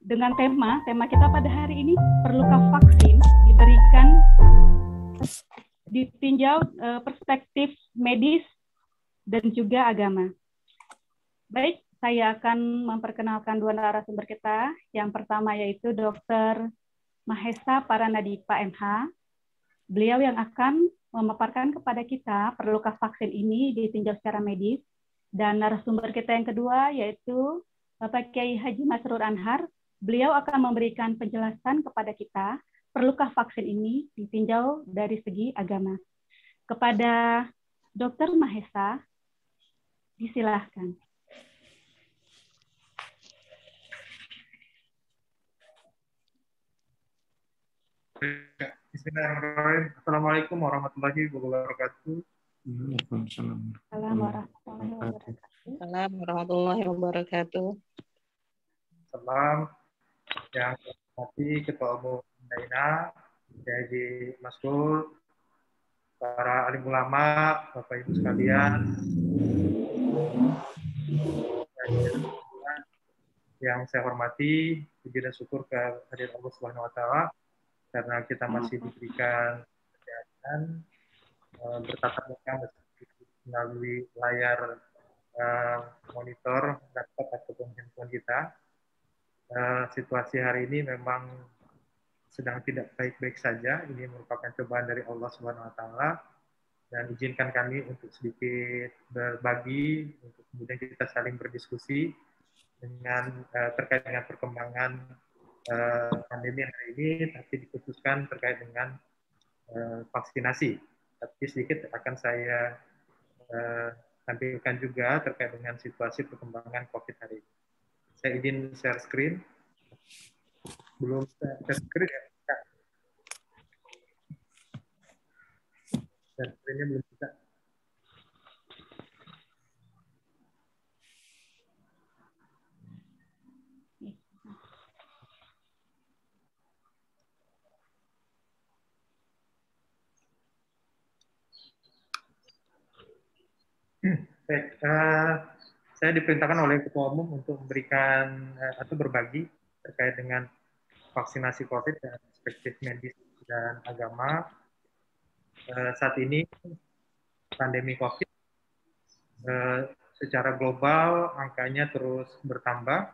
dengan tema kita pada hari ini, perlukah vaksin diberikan ditinjau perspektif medis dan juga agama. Baik, saya akan memperkenalkan dua narasumber kita. Yang pertama yaitu Dr. Mahesa Paranadipa MH. Beliau yang akan memaparkan kepada kita perlukah vaksin ini ditinjau secara medis. Dan narasumber kita yang kedua yaitu Bapak Kiai Haji Masrur Anhar. Beliau akan memberikan penjelasan kepada kita perlukah vaksin ini ditinjau dari segi agama. Kepada Dr. Mahesa, disilahkan. Bismillahirrahmanirrahim. Assalamualaikum warahmatullahi wabarakatuh. Assalamualaikum warahmatullahi wabarakatuh. Salam yang hormati Ketua Umum Daina, Haji Masrur, para alim ulama, Bapak Ibu sekalian, yang saya hormati, puji dan syukur kehadirat Allah Subhanahu Wa Taala karena kita masih diberikan kesehatan bertatap muka melalui layar monitor laptop ataupun handphone kita. Situasi hari ini memang sedang tidak baik-baik saja. Ini merupakan cobaan dari Allah Subhanahu Wa Taala dan izinkan kami untuk sedikit berbagi untuk kemudian kita saling berdiskusi dengan terkait dengan perkembangan pandemi hari ini, tapi dikhususkan terkait dengan vaksinasi. Tapi sedikit akan saya tampilkan juga terkait dengan situasi perkembangan COVID hari ini. Saya izin share screen. Belum share screen ya? Share screen-nya belum bisa. Baik, saya diperintahkan oleh Ketua Umum untuk memberikan atau berbagi terkait dengan vaksinasi COVID dan perspektif medis dan agama. Saat ini pandemi COVID secara global angkanya terus bertambah.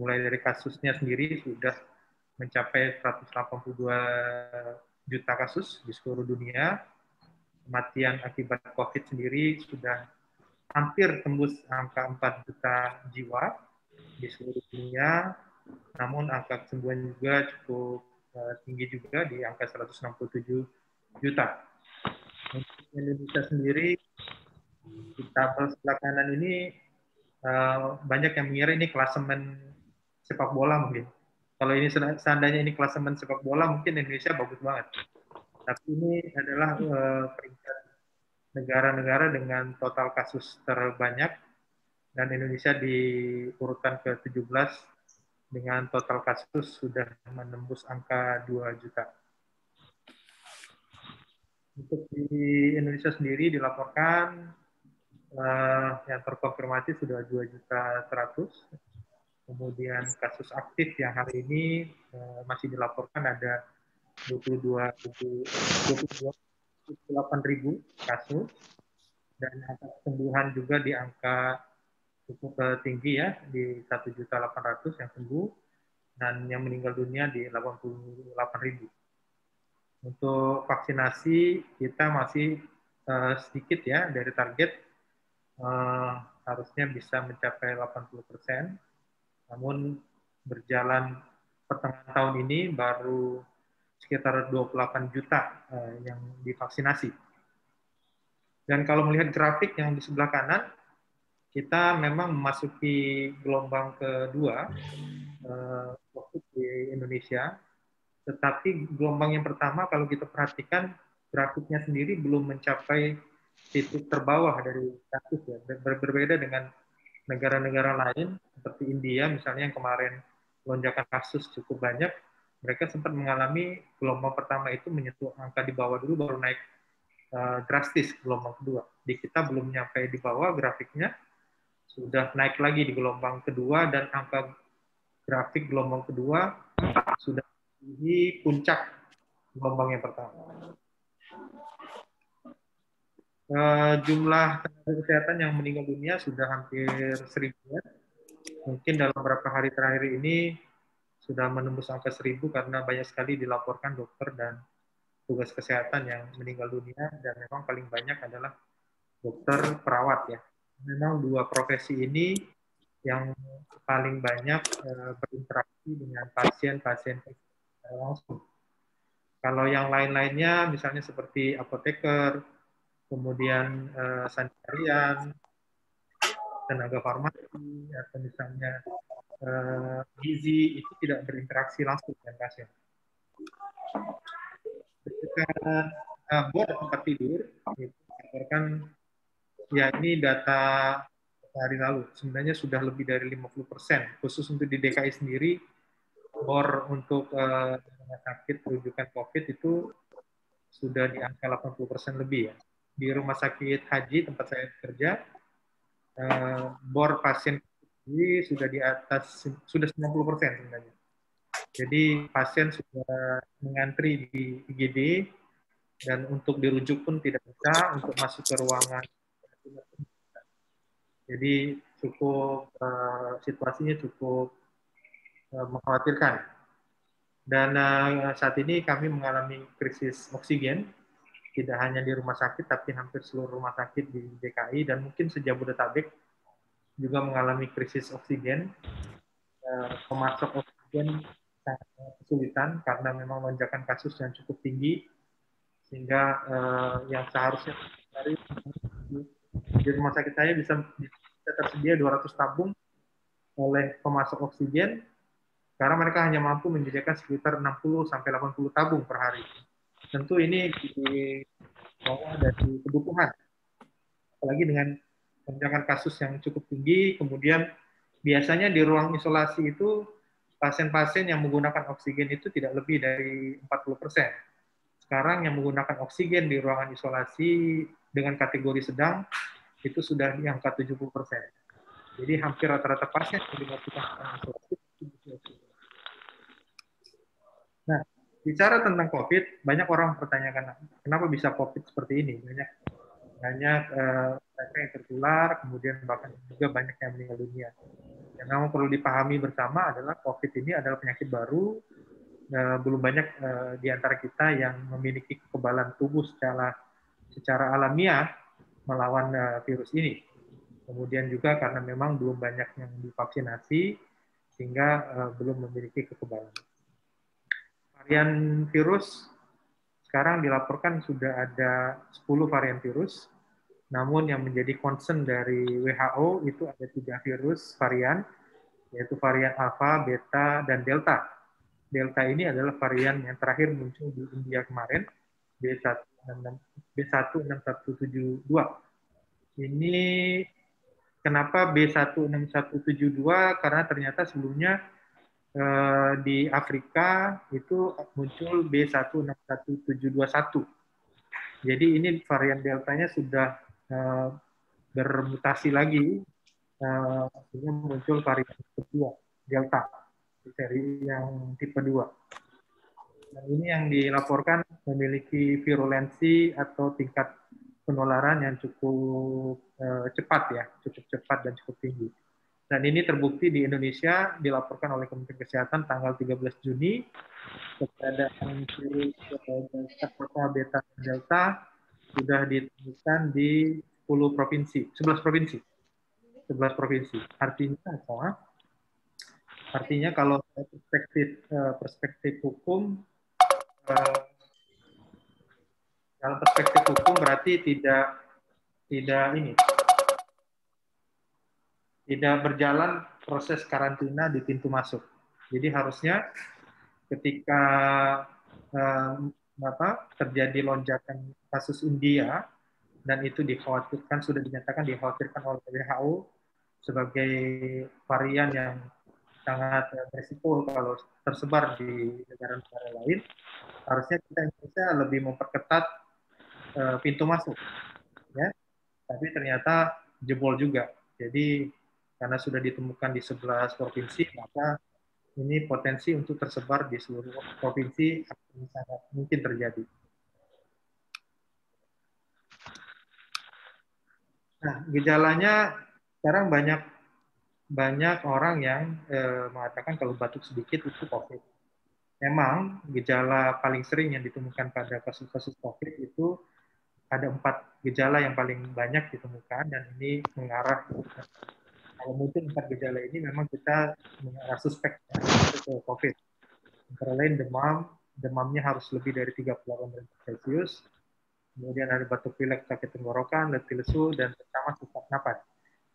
Mulai dari kasusnya sendiri sudah mencapai 182 juta kasus di seluruh dunia. Kematian akibat COVID sendiri sudah hampir tembus angka 4 juta jiwa di seluruh dunia, namun angka kesembuhan juga cukup tinggi juga di angka 167 juta. Untuk Indonesia sendiri, di tabel sebelah kanan ini banyak yang mengira ini klasemen sepak bola mungkin. Kalau ini seandainya ini klasemen sepak bola, mungkin Indonesia bagus banget. Tapi ini adalah peringkat negara-negara dengan total kasus terbanyak, dan Indonesia di urutan ke-17 dengan total kasus sudah menembus angka 2 juta. Untuk di Indonesia sendiri dilaporkan yang terkonfirmasi sudah 2.100.000. Kemudian kasus aktif yang hari ini masih dilaporkan ada 28.000 kasus, dan angka kesembuhan juga di angka cukup tinggi ya, di 1.800.000 yang sembuh, dan yang meninggal dunia di 88.000. Untuk vaksinasi kita masih sedikit ya dari target, harusnya bisa mencapai 80%, namun berjalan pertengahan tahun ini baru sekitar 28 juta yang divaksinasi. Dan kalau melihat grafik yang di sebelah kanan, kita memang memasuki gelombang kedua COVID di Indonesia, tetapi gelombang yang pertama kalau kita perhatikan grafiknya sendiri belum mencapai titik terbawah dari kasus ya. Berbeda dengan negara-negara lain seperti India misalnya yang kemarin lonjakan kasus cukup banyak, mereka sempat mengalami gelombang pertama itu menyentuh angka di bawah dulu baru naik drastis gelombang kedua. Di kita belum nyampe di bawah grafiknya, sudah naik lagi di gelombang kedua, dan angka grafik gelombang kedua sudah di puncak gelombang yang pertama. Jumlah tenaga kesehatan yang meninggal dunia sudah hampir 1.000 ya. Mungkin dalam beberapa hari terakhir ini sudah menembus angka 1.000 karena banyak sekali dilaporkan dokter dan tugas kesehatan yang meninggal dunia, dan memang paling banyak adalah dokter perawat ya. Memang dua profesi ini yang paling banyak berinteraksi dengan pasien-pasien langsung. Kalau yang lain-lainnya misalnya seperti apoteker, kemudian sanitarian, tenaga farmasi, atau misalnya gizi, itu tidak berinteraksi langsung dengan pasien. Bor tempat tidur, itu melaporkan, ya ini data hari lalu, sebenarnya sudah lebih dari 50%, khusus untuk di DKI sendiri, bor untuk rumah sakit rujukan COVID itu sudah di angka 80% lebih ya. Di rumah sakit haji tempat saya bekerja, bor pasien ini sudah di atas, sudah 90% sebenarnya. Jadi pasien sudah mengantri di IGD, dan untuk dirujuk pun tidak bisa, untuk masuk ke ruangan. Jadi cukup situasinya cukup mengkhawatirkan. Dan saat ini kami mengalami krisis oksigen, tidak hanya di rumah sakit, tapi hampir seluruh rumah sakit di DKI, dan mungkin se-Jabodetabek juga mengalami krisis oksigen. Pemasok oksigen sangat kesulitan karena memang lonjakan kasus yang cukup tinggi, sehingga yang seharusnya dari di rumah sakit saya bisa tersedia 200 tabung oleh pemasok oksigen, karena mereka hanya mampu menyediakan sekitar 60-80 tabung per hari. Tentu ini di bawah dari kebutuhan, apalagi dengan lonjakan kasus yang cukup tinggi. Kemudian biasanya di ruang isolasi itu pasien-pasien yang menggunakan oksigen itu tidak lebih dari 40%. Sekarang yang menggunakan oksigen di ruangan isolasi dengan kategori sedang itu sudah di angka 70%. Jadi hampir rata-rata pasien yang dimasukkan ke ruangan isolasi. Nah, bicara tentang COVID, banyak orang mempertanyakan kenapa bisa COVID seperti ini. Banyak mereka yang tertular, kemudian bahkan juga banyak yang meninggal dunia. Yang memang perlu dipahami bersama adalah COVID ini adalah penyakit baru. Belum banyak di antara kita yang memiliki kekebalan tubuh secara alamiah melawan virus ini. Kemudian juga karena memang belum banyak yang divaksinasi, sehingga belum memiliki kekebalan. Varian virus sekarang dilaporkan sudah ada 10 varian virus, namun yang menjadi concern dari WHO itu ada 3 virus varian, yaitu varian Alpha, Beta, dan Delta. Delta ini adalah varian yang terakhir muncul di India kemarin, B16172. Ini kenapa B16172? Karena ternyata sebelumnya di Afrika itu muncul B16171. Jadi ini varian deltanya sudah bermutasi lagi, sehingga muncul varian kedua, delta, seri yang tipe 2. Dan ini yang dilaporkan memiliki virulensi atau tingkat penularan yang cukup cepat ya, cukup cepat dan cukup tinggi. Dan ini terbukti di Indonesia, dilaporkan oleh Kementerian Kesehatan tanggal 13 Juni, keberadaan virus Alpha, Beta, dan Delta sudah ditemukan di 11 provinsi. Artinya apa? Artinya kalau perspektif hukum, dalam perspektif hukum berarti tidak berjalan proses karantina di pintu masuk. Jadi harusnya ketika terjadi lonjakan kasus India, dan itu sudah dinyatakan dikhawatirkan oleh WHO sebagai varian yang sangat berisiko kalau tersebar di negara-negara lain, harusnya kita Indonesia lebih memperketat pintu masuk, ya. Tapi ternyata jebol juga. Jadi karena sudah ditemukan di 11 provinsi, maka ini potensi untuk tersebar di seluruh provinsi akan sangat mungkin terjadi. Nah, gejalanya sekarang banyak orang yang mengatakan kalau batuk sedikit itu COVID. Memang gejala paling sering yang ditemukan pada kasus-kasus COVID itu ada 4 gejala yang paling banyak ditemukan, dan ini mengarah, kalau muncul 4 gejala ini memang kita mengarah suspek ke COVID. Antara lain demamnya harus lebih dari 38 derajat Celcius, kemudian ada batuk pilek, sakit tenggorokan, letih lesu, dan terutama sesak napas.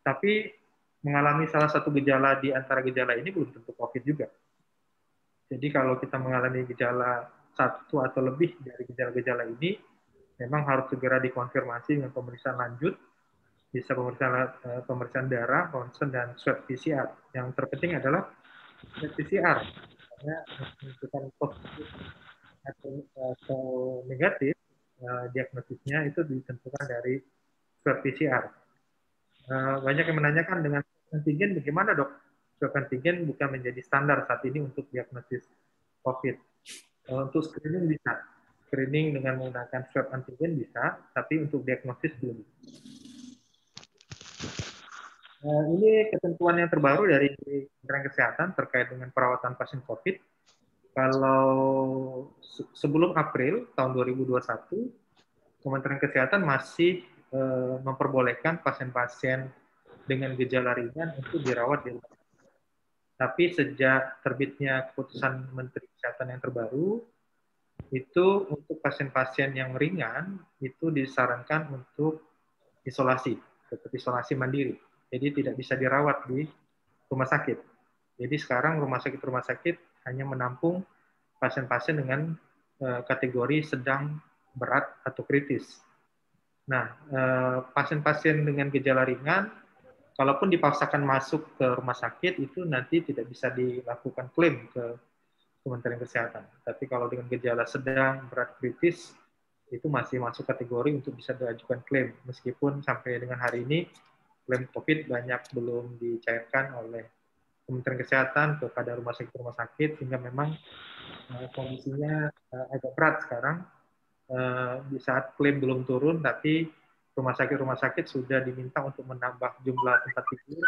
Tapi mengalami salah satu gejala di antara gejala ini belum tentu COVID juga. Jadi kalau kita mengalami gejala satu atau lebih dari gejala-gejala ini, memang harus segera dikonfirmasi dengan pemeriksaan lanjut, bisa pemeriksaan darah, ronsen, dan swab PCR. Yang terpenting adalah swab PCR, karena menentukan positif atau negatif, diagnosisnya itu ditentukan dari swab PCR. Banyak yang menanyakan dengan antigen bagaimana dok? Swab antigen bukan menjadi standar saat ini untuk diagnosis COVID. Untuk screening bisa. Screening dengan menggunakan swab antigen bisa, tapi untuk diagnosis belum. Ini ketentuan yang terbaru dari Kementerian Kesehatan terkait dengan perawatan pasien COVID. Kalau sebelum April tahun 2021, Kementerian Kesehatan masih memperbolehkan pasien-pasien dengan gejala ringan untuk dirawat di rumah. Tapi sejak terbitnya keputusan Menteri Kesehatan yang terbaru, itu untuk pasien-pasien yang ringan itu disarankan untuk isolasi, tetap isolasi mandiri. Jadi tidak bisa dirawat di rumah sakit. Jadi sekarang rumah sakit hanya menampung pasien-pasien dengan kategori sedang, berat, atau kritis. Nah, pasien-pasien dengan gejala ringan, kalaupun dipaksakan masuk ke rumah sakit, itu nanti tidak bisa dilakukan klaim ke Kementerian Kesehatan. Tapi kalau dengan gejala sedang, berat, kritis, itu masih masuk kategori untuk bisa diajukan klaim. Meskipun sampai dengan hari ini, klaim COVID banyak belum dicairkan oleh Kementerian Kesehatan kepada rumah sakit, sehingga memang kondisinya agak berat sekarang. Di saat klaim belum turun, tapi rumah sakit sudah diminta untuk menambah jumlah tempat tidur,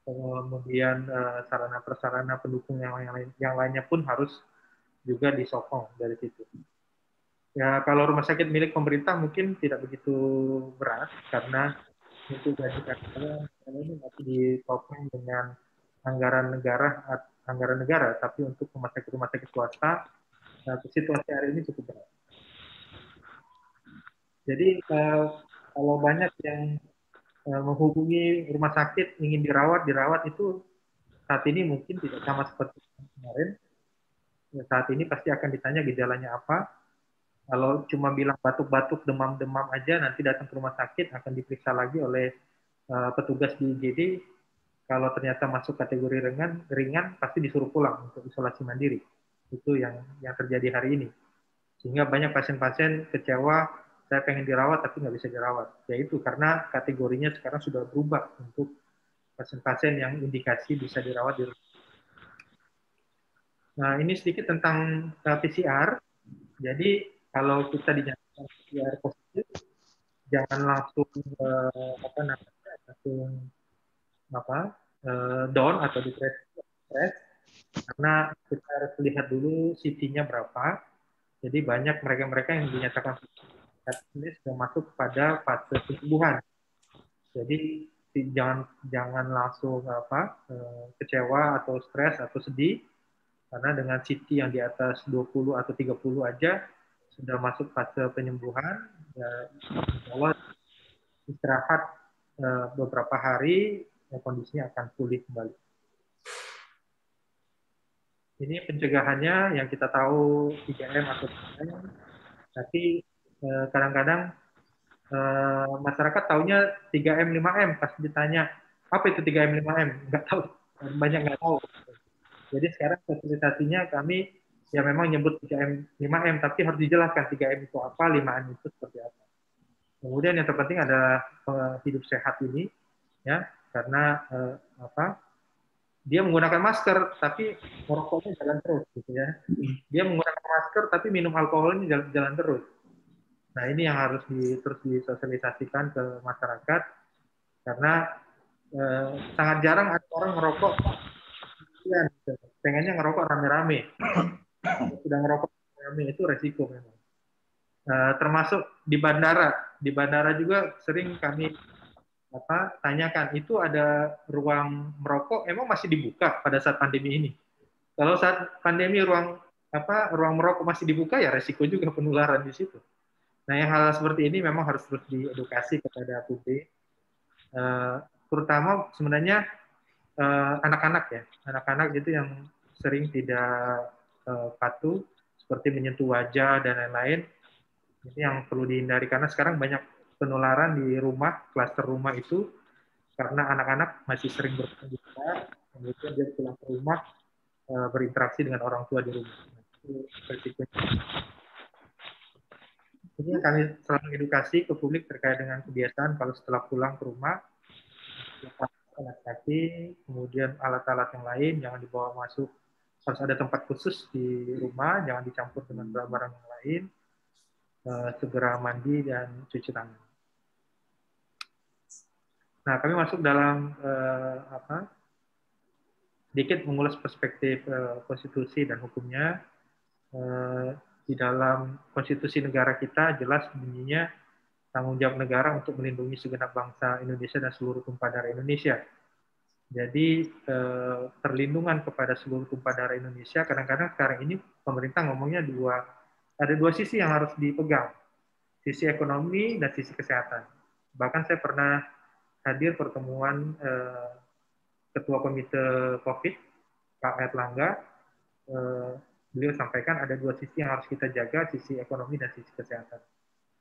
kemudian sarana-prasarana pendukung yang lainnya pun harus juga disokong dari situ. Ya, kalau rumah sakit milik pemerintah mungkin tidak begitu berat, karena untuk gaji karyawan ini masih ditopang dengan anggaran negara, tapi untuk rumah sakit swasta, situasi hari ini cukup berat. Jadi kalau banyak yang menghubungi rumah sakit ingin dirawat itu saat ini mungkin tidak sama seperti kemarin. Saat ini pasti akan ditanya gejalanya apa. Kalau cuma bilang batuk-batuk, demam-demam aja, nanti datang ke rumah sakit akan diperiksa lagi oleh petugas di IGD. Kalau ternyata masuk kategori ringan pasti disuruh pulang untuk isolasi mandiri. Itu yang terjadi hari ini. Sehingga banyak pasien-pasien kecewa, saya pengen dirawat tapi nggak bisa dirawat. Yaitu karena kategorinya sekarang sudah berubah untuk pasien-pasien yang indikasi bisa dirawat di rumah. Nah, ini sedikit tentang PCR. Jadi kalau kita dinyatakan PCR positif, jangan langsung down atau stres, karena kita harus lihat dulu CT-nya berapa. Jadi banyak mereka yang dinyatakan ini sudah masuk pada fase penyembuhan. Jadi jangan langsung kecewa atau stres atau sedih, karena dengan CT yang di atas 20 atau 30 aja sudah masuk fase penyembuhan. Ya, insya Allah istirahat beberapa hari, kondisinya akan pulih kembali. Ini pencegahannya yang kita tahu 3M atau 3M, tapi kadang-kadang masyarakat taunya 3M, 5M, pas ditanya apa itu 3M, 5M, nggak tahu, banyak nggak tahu. Jadi sekarang fasilitasinya kami ya memang nyebut 3M, 5M, tapi harus dijelaskan 3M itu apa, 5M itu seperti apa. Kemudian yang terpenting ada hidup sehat ini, ya, karena dia menggunakan masker tapi merokoknya jalan terus gitu ya. Dia menggunakan masker tapi minum alkoholnya jalan terus. Nah, ini yang harus terus disosialisasikan ke masyarakat karena sangat jarang ada orang merokok pengennya ngerokok rame-rame. Sudah ngerokok rame itu resiko memang. Termasuk di bandara juga sering kami tanyakan, itu ada ruang merokok emang masih dibuka pada saat pandemi ini? Kalau saat pandemi ruang merokok masih dibuka, ya resiko juga penularan di situ. Nah, yang hal seperti ini memang harus terus diedukasi kepada publik, terutama sebenarnya anak-anak ya, anak-anak itu yang sering tidak patuh, seperti menyentuh wajah dan lain-lain. Ini yang perlu dihindari karena sekarang banyak penularan di rumah, klaster rumah itu karena anak-anak masih sering bertemu, kemudian dia pulang ke rumah berinteraksi dengan orang tua di rumah. Itu resikonya. Ini kami selalu edukasi ke publik terkait dengan kebiasaan kalau setelah pulang ke rumah, alas kaki, kemudian alat-alat yang lain jangan dibawa masuk, harus ada tempat khusus di rumah, jangan dicampur dengan barang-barang yang lain, segera mandi dan cuci tangan. Nah, kami masuk dalam sedikit mengulas perspektif konstitusi dan hukumnya. Di dalam konstitusi negara kita jelas bunyinya tanggung jawab negara untuk melindungi segenap bangsa Indonesia dan seluruh tumpah darah Indonesia. Jadi perlindungan kepada seluruh tumpah darah Indonesia, kadang-kadang sekarang ini pemerintah ngomongnya ada dua sisi yang harus dipegang, sisi ekonomi dan sisi kesehatan. Bahkan saya pernah hadir pertemuan Ketua Komite COVID, Pak Erlangga, beliau sampaikan ada dua sisi yang harus kita jaga, sisi ekonomi dan sisi kesehatan.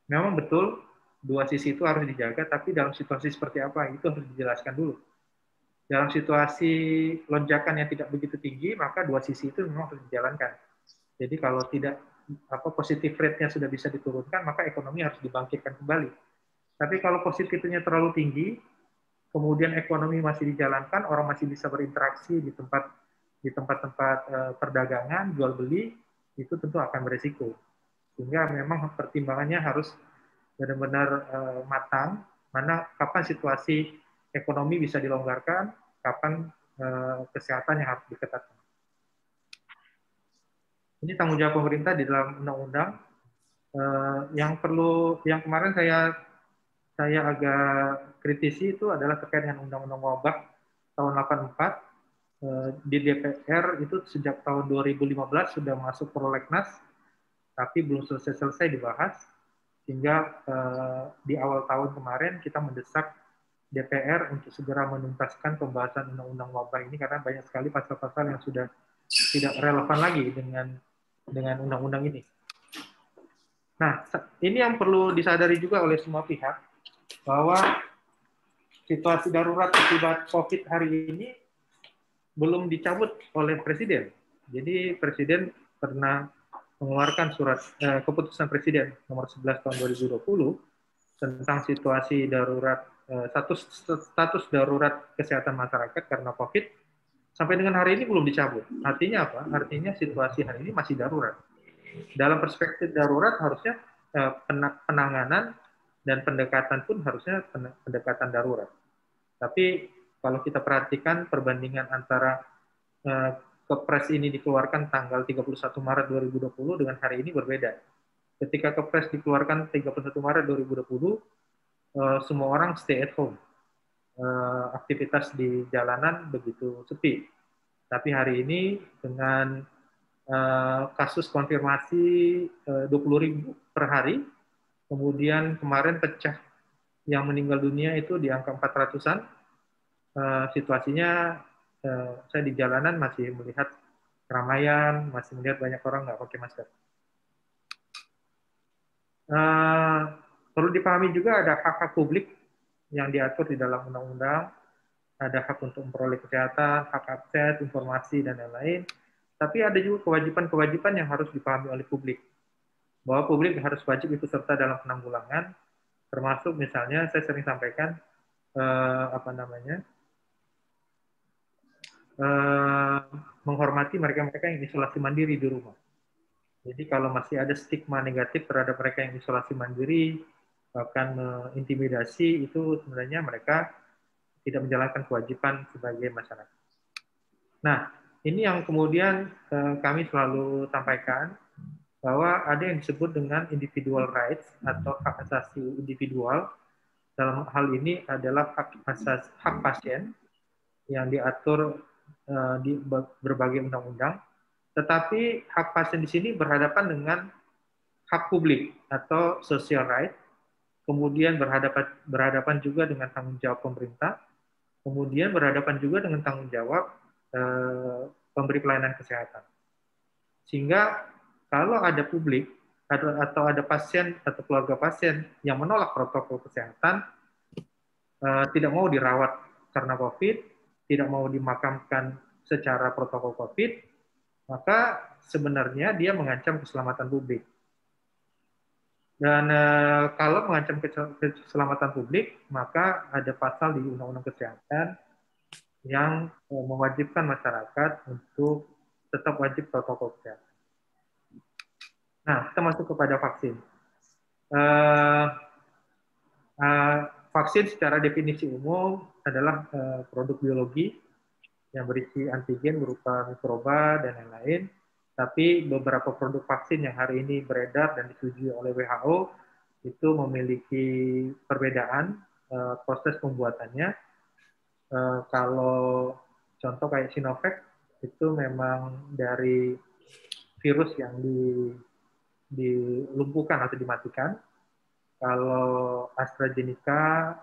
Memang betul, dua sisi itu harus dijaga, tapi dalam situasi seperti apa, itu harus dijelaskan dulu. Dalam situasi lonjakan yang tidak begitu tinggi, maka dua sisi itu memang harus dijalankan. Jadi kalau tidak positif rate-nya sudah bisa diturunkan, maka ekonomi harus dibangkitkan kembali. Tapi kalau positifnya terlalu tinggi, kemudian ekonomi masih dijalankan, orang masih bisa berinteraksi di tempat-tempat perdagangan, jual beli, itu tentu akan beresiko. Sehingga memang pertimbangannya harus benar-benar matang, kapan situasi ekonomi bisa dilonggarkan, kapan kesehatan yang harus diketatkan. Ini tanggung jawab pemerintah di dalam undang-undang. Yang kemarin saya agak kritisi itu adalah terkait dengan undang-undang wabah tahun 84. Di DPR itu sejak tahun 2015 sudah masuk prolegnas, tapi belum selesai dibahas, sehingga di awal tahun kemarin kita mendesak DPR untuk segera menuntaskan pembahasan undang-undang wabah ini karena banyak sekali pasal-pasal yang sudah tidak relevan lagi dengan undang-undang ini. Nah, ini yang perlu disadari juga oleh semua pihak, bahwa situasi darurat akibat COVID hari ini belum dicabut oleh Presiden. Jadi Presiden pernah mengeluarkan keputusan Presiden nomor 11 tahun 2020 tentang situasi darurat, status darurat kesehatan masyarakat karena COVID, sampai dengan hari ini belum dicabut. Artinya apa? Artinya situasi hari ini masih darurat. Dalam perspektif darurat harusnya penanganan dan pendekatan pun harusnya pendekatan darurat. Tapi kalau kita perhatikan perbandingan antara Kepres ini dikeluarkan tanggal 31 Maret 2020 dengan hari ini berbeda. Ketika Kepres dikeluarkan 31 Maret 2020, semua orang stay at home. Aktivitas di jalanan begitu sepi. Tapi hari ini dengan kasus konfirmasi 20.000 per hari, kemudian kemarin pecah yang meninggal dunia itu di angka 400-an, situasinya saya di jalanan masih melihat keramaian, masih melihat banyak orang nggak pakai masker. Perlu dipahami juga ada hak-hak publik yang diatur di dalam undang-undang, ada hak untuk memperoleh kesehatan, hak akses, informasi, dan lain-lain. Tapi ada juga kewajiban-kewajiban yang harus dipahami oleh publik. Bahwa publik harus wajib ikut serta dalam penanggulangan, termasuk misalnya saya sering sampaikan, menghormati mereka-mereka yang isolasi mandiri di rumah. Jadi kalau masih ada stigma negatif terhadap mereka yang isolasi mandiri, bahkan mengintimidasi, itu sebenarnya mereka tidak menjalankan kewajiban sebagai masyarakat. Nah, ini yang kemudian kami selalu sampaikan, bahwa ada yang disebut dengan individual rights atau hak asasi individual. Dalam hal ini adalah hak pasien yang diatur di berbagai undang-undang. Tetapi hak pasien di sini berhadapan dengan hak publik atau social right, kemudian berhadapan juga dengan tanggung jawab pemerintah, kemudian berhadapan juga dengan tanggung jawab pemberi pelayanan kesehatan. Sehingga kalau ada publik atau ada pasien atau keluarga pasien yang menolak protokol kesehatan, tidak mau dirawat karena COVID, tidak mau dimakamkan secara protokol COVID, maka sebenarnya dia mengancam keselamatan publik. Dan kalau mengancam keselamatan publik, maka ada pasal di Undang-Undang Kesehatan yang mewajibkan masyarakat untuk tetap wajib protokol kesehatan. Nah, kita masuk kepada vaksin. Vaksin secara definisi umum adalah produk biologi yang berisi antigen berupa mikroba dan lain-lain. Tapi beberapa produk vaksin yang hari ini beredar dan disetujui oleh WHO itu memiliki perbedaan proses pembuatannya. Kalau contoh kayak Sinovac itu memang dari virus yang dilumpuhkan atau dimatikan. Kalau AstraZeneca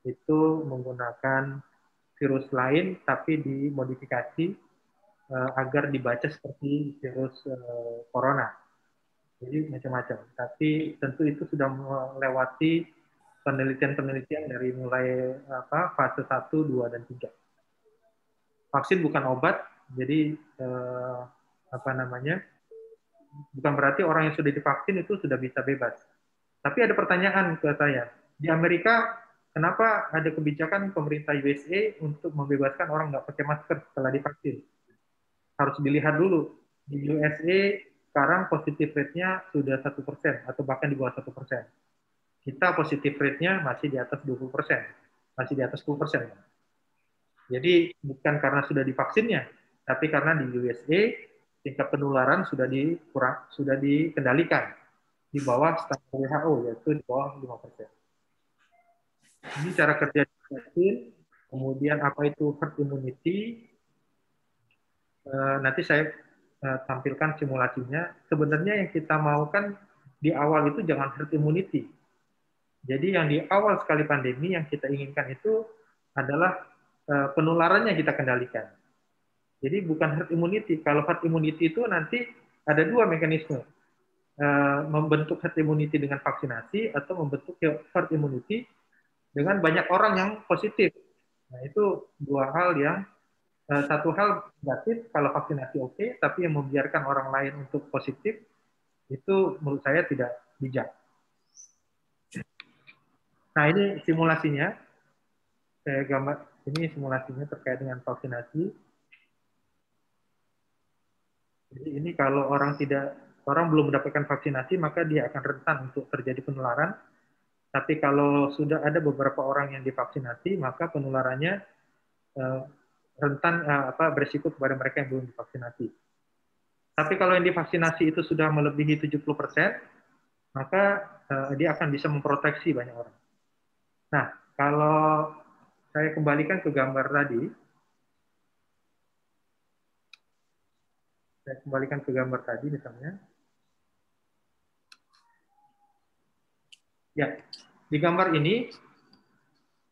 itu menggunakan virus lain tapi dimodifikasi agar dibaca seperti virus corona. Jadi macam-macam. Tapi tentu itu sudah melewati penelitian-penelitian dari mulai fase 1, 2, dan 3. Vaksin bukan obat, jadi bukan berarti orang yang sudah divaksin itu sudah bisa bebas. Tapi ada pertanyaan ke saya, di Amerika kenapa ada kebijakan pemerintah USA untuk membebaskan orang nggak pakai masker setelah divaksin? Harus dilihat dulu. Di USA sekarang positif rate-nya sudah 1% atau bahkan di bawah 1%. Kita positif rate-nya masih di atas 20%, masih di atas 10%. Jadi bukan karena sudah divaksinnya, tapi karena di USA tingkat penularan sudah dikendalikan di bawah standar WHO, yaitu di bawah 5%. Ini cara kerja vaksin. Kemudian apa itu herd immunity? Nanti saya tampilkan simulasinya. Sebenarnya yang kita mau kan di awal itu jangan herd immunity. Jadi yang di awal sekali pandemi yang kita inginkan itu adalah penularannya kita kendalikan. Jadi bukan herd immunity. Kalau herd immunity itu nanti ada dua mekanisme. Membentuk herd immunity dengan vaksinasi atau membentuk herd immunity dengan banyak orang yang positif. Nah, itu dua hal yang satu hal negatif kalau vaksinasi oke, tapi yang membiarkan orang lain untuk positif itu menurut saya tidak bijak. Nah, ini simulasinya. Saya gambar ini simulasinya terkait dengan vaksinasi. Jadi ini kalau orang belum mendapatkan vaksinasi, maka dia akan rentan untuk terjadi penularan. Tapi kalau sudah ada beberapa orang yang divaksinasi, maka penularannya rentan berisiko kepada mereka yang belum divaksinasi. Tapi kalau yang divaksinasi itu sudah melebihi 70%, maka dia akan bisa memproteksi banyak orang. Nah, kalau saya kembalikan ke gambar tadi, misalnya. Ya, di gambar ini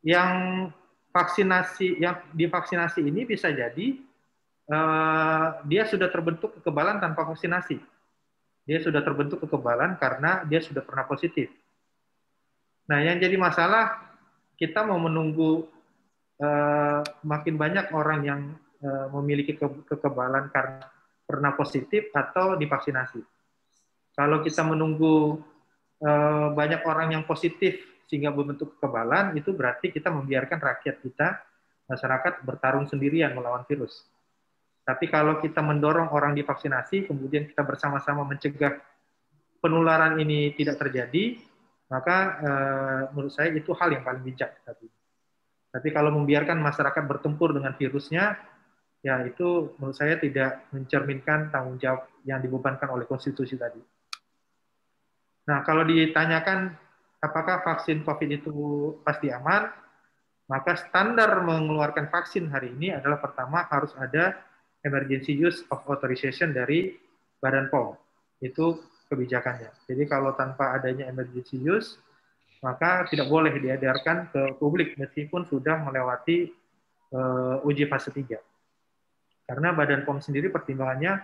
yang divaksinasi ini bisa jadi dia sudah terbentuk kekebalan tanpa vaksinasi. Dia sudah terbentuk kekebalan karena dia sudah pernah positif. Nah, yang jadi masalah kita mau menunggu makin banyak orang yang memiliki kekebalan karena pernah positif atau divaksinasi. Kalau kita menunggu banyak orang yang positif sehingga membentuk kekebalan, itu berarti kita membiarkan rakyat kita, masyarakat bertarung sendirian melawan virus. Tapi kalau kita mendorong orang divaksinasi, kemudian kita bersama-sama mencegah penularan ini tidak terjadi, maka menurut saya itu hal yang paling bijak. Tapi kalau membiarkan masyarakat bertempur dengan virusnya, ya itu menurut saya tidak mencerminkan tanggung jawab yang dibebankan oleh konstitusi tadi. Nah, kalau ditanyakan apakah vaksin COVID itu pasti aman, maka standar mengeluarkan vaksin hari ini adalah pertama harus ada emergency use of authorization dari Badan POM. Itu kebijakannya. Jadi kalau tanpa adanya emergency use, maka tidak boleh diedarkan ke publik meskipun sudah melewati uji fase 3. Karena Badan POM sendiri pertimbangannya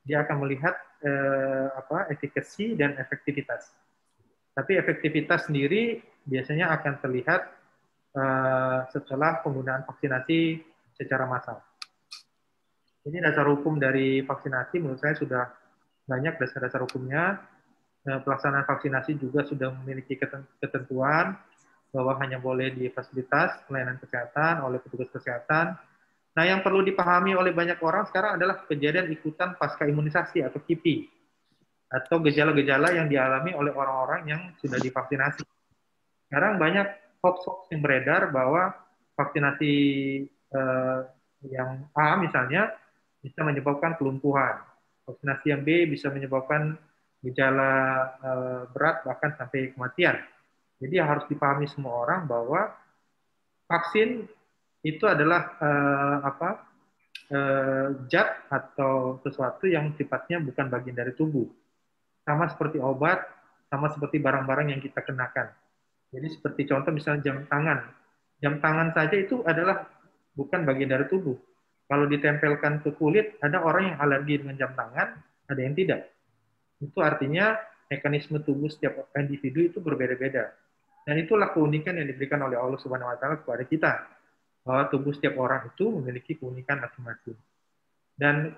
dia akan melihat efikasi dan efektivitas. Tapi efektivitas sendiri biasanya akan terlihat setelah penggunaan vaksinasi secara massal. Ini dasar hukum dari vaksinasi menurut saya sudah banyak dasar-dasar hukumnya. Pelaksanaan vaksinasi juga sudah memiliki ketentuan bahwa hanya boleh di fasilitas pelayanan kesehatan oleh petugas kesehatan. Nah, yang perlu dipahami oleh banyak orang sekarang adalah kejadian ikutan pasca imunisasi atau KIPI, atau gejala-gejala yang dialami oleh orang-orang yang sudah divaksinasi. Sekarang banyak hoax yang beredar bahwa vaksinasi yang A misalnya bisa menyebabkan kelumpuhan. Vaksinasi yang B bisa menyebabkan gejala berat bahkan sampai kematian. Jadi harus dipahami semua orang bahwa vaksin itu adalah zat atau sesuatu yang sifatnya bukan bagian dari tubuh. Sama seperti obat, sama seperti barang-barang yang kita kenakan. Jadi seperti contoh misalnya jam tangan. Jam tangan saja itu adalah bukan bagian dari tubuh. Kalau ditempelkan ke kulit, ada orang yang alergi dengan jam tangan, ada yang tidak. Itu artinya mekanisme tubuh setiap individu itu berbeda-beda. Dan itulah keunikan yang diberikan oleh Allah Subhanahu wa taala kepada kita. Bahwa tubuh setiap orang itu memiliki keunikan masing-masing. Dan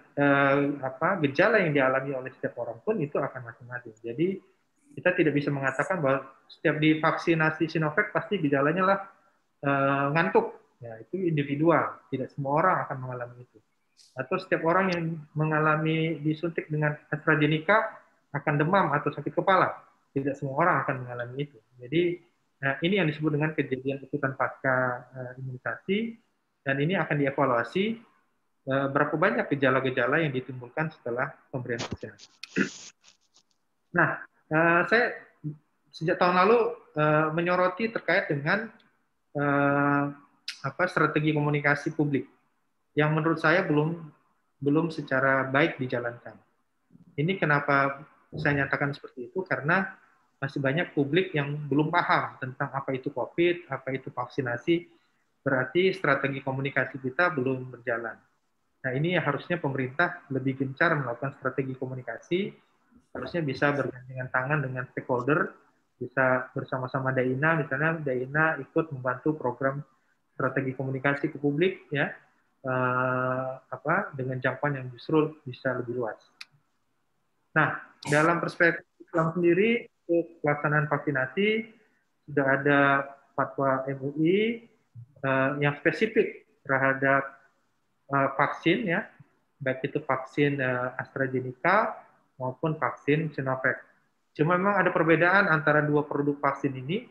gejala yang dialami oleh setiap orang pun itu akan masing-masing. Jadi kita tidak bisa mengatakan bahwa setiap divaksinasi Sinovac pasti gejalanya lah ngantuk. Ya, itu individual, tidak semua orang akan mengalami itu. Atau setiap orang yang mengalami disuntik dengan AstraZeneca akan demam atau sakit kepala, tidak semua orang akan mengalami itu. Jadi ini yang disebut dengan kejadian ikutan pasca imunisasi, dan ini akan dievaluasi berapa banyak gejala-gejala yang ditimbulkan setelah pemberian vaksinasi. Nah, saya sejak tahun lalu menyoroti terkait dengan strategi komunikasi publik yang menurut saya belum secara baik dijalankan. Ini kenapa saya nyatakan seperti itu, karena masih banyak publik yang belum paham tentang apa itu COVID, apa itu vaksinasi, berarti strategi komunikasi kita belum berjalan. Nah, ini harusnya pemerintah lebih gencar melakukan strategi komunikasi, harusnya bisa bergandengan tangan dengan stakeholder, bisa bersama-sama DAINA, misalnya DAINA ikut membantu program strategi komunikasi ke publik, ya, dengan jangkauan yang justru bisa lebih luas. Nah, dalam perspektif Islam sendiri, untuk pelaksanaan vaksinasi sudah ada fatwa MUI yang spesifik terhadap vaksin, ya, baik itu vaksin AstraZeneca maupun vaksin Sinovac. Cuma memang ada perbedaan antara dua produk vaksin ini.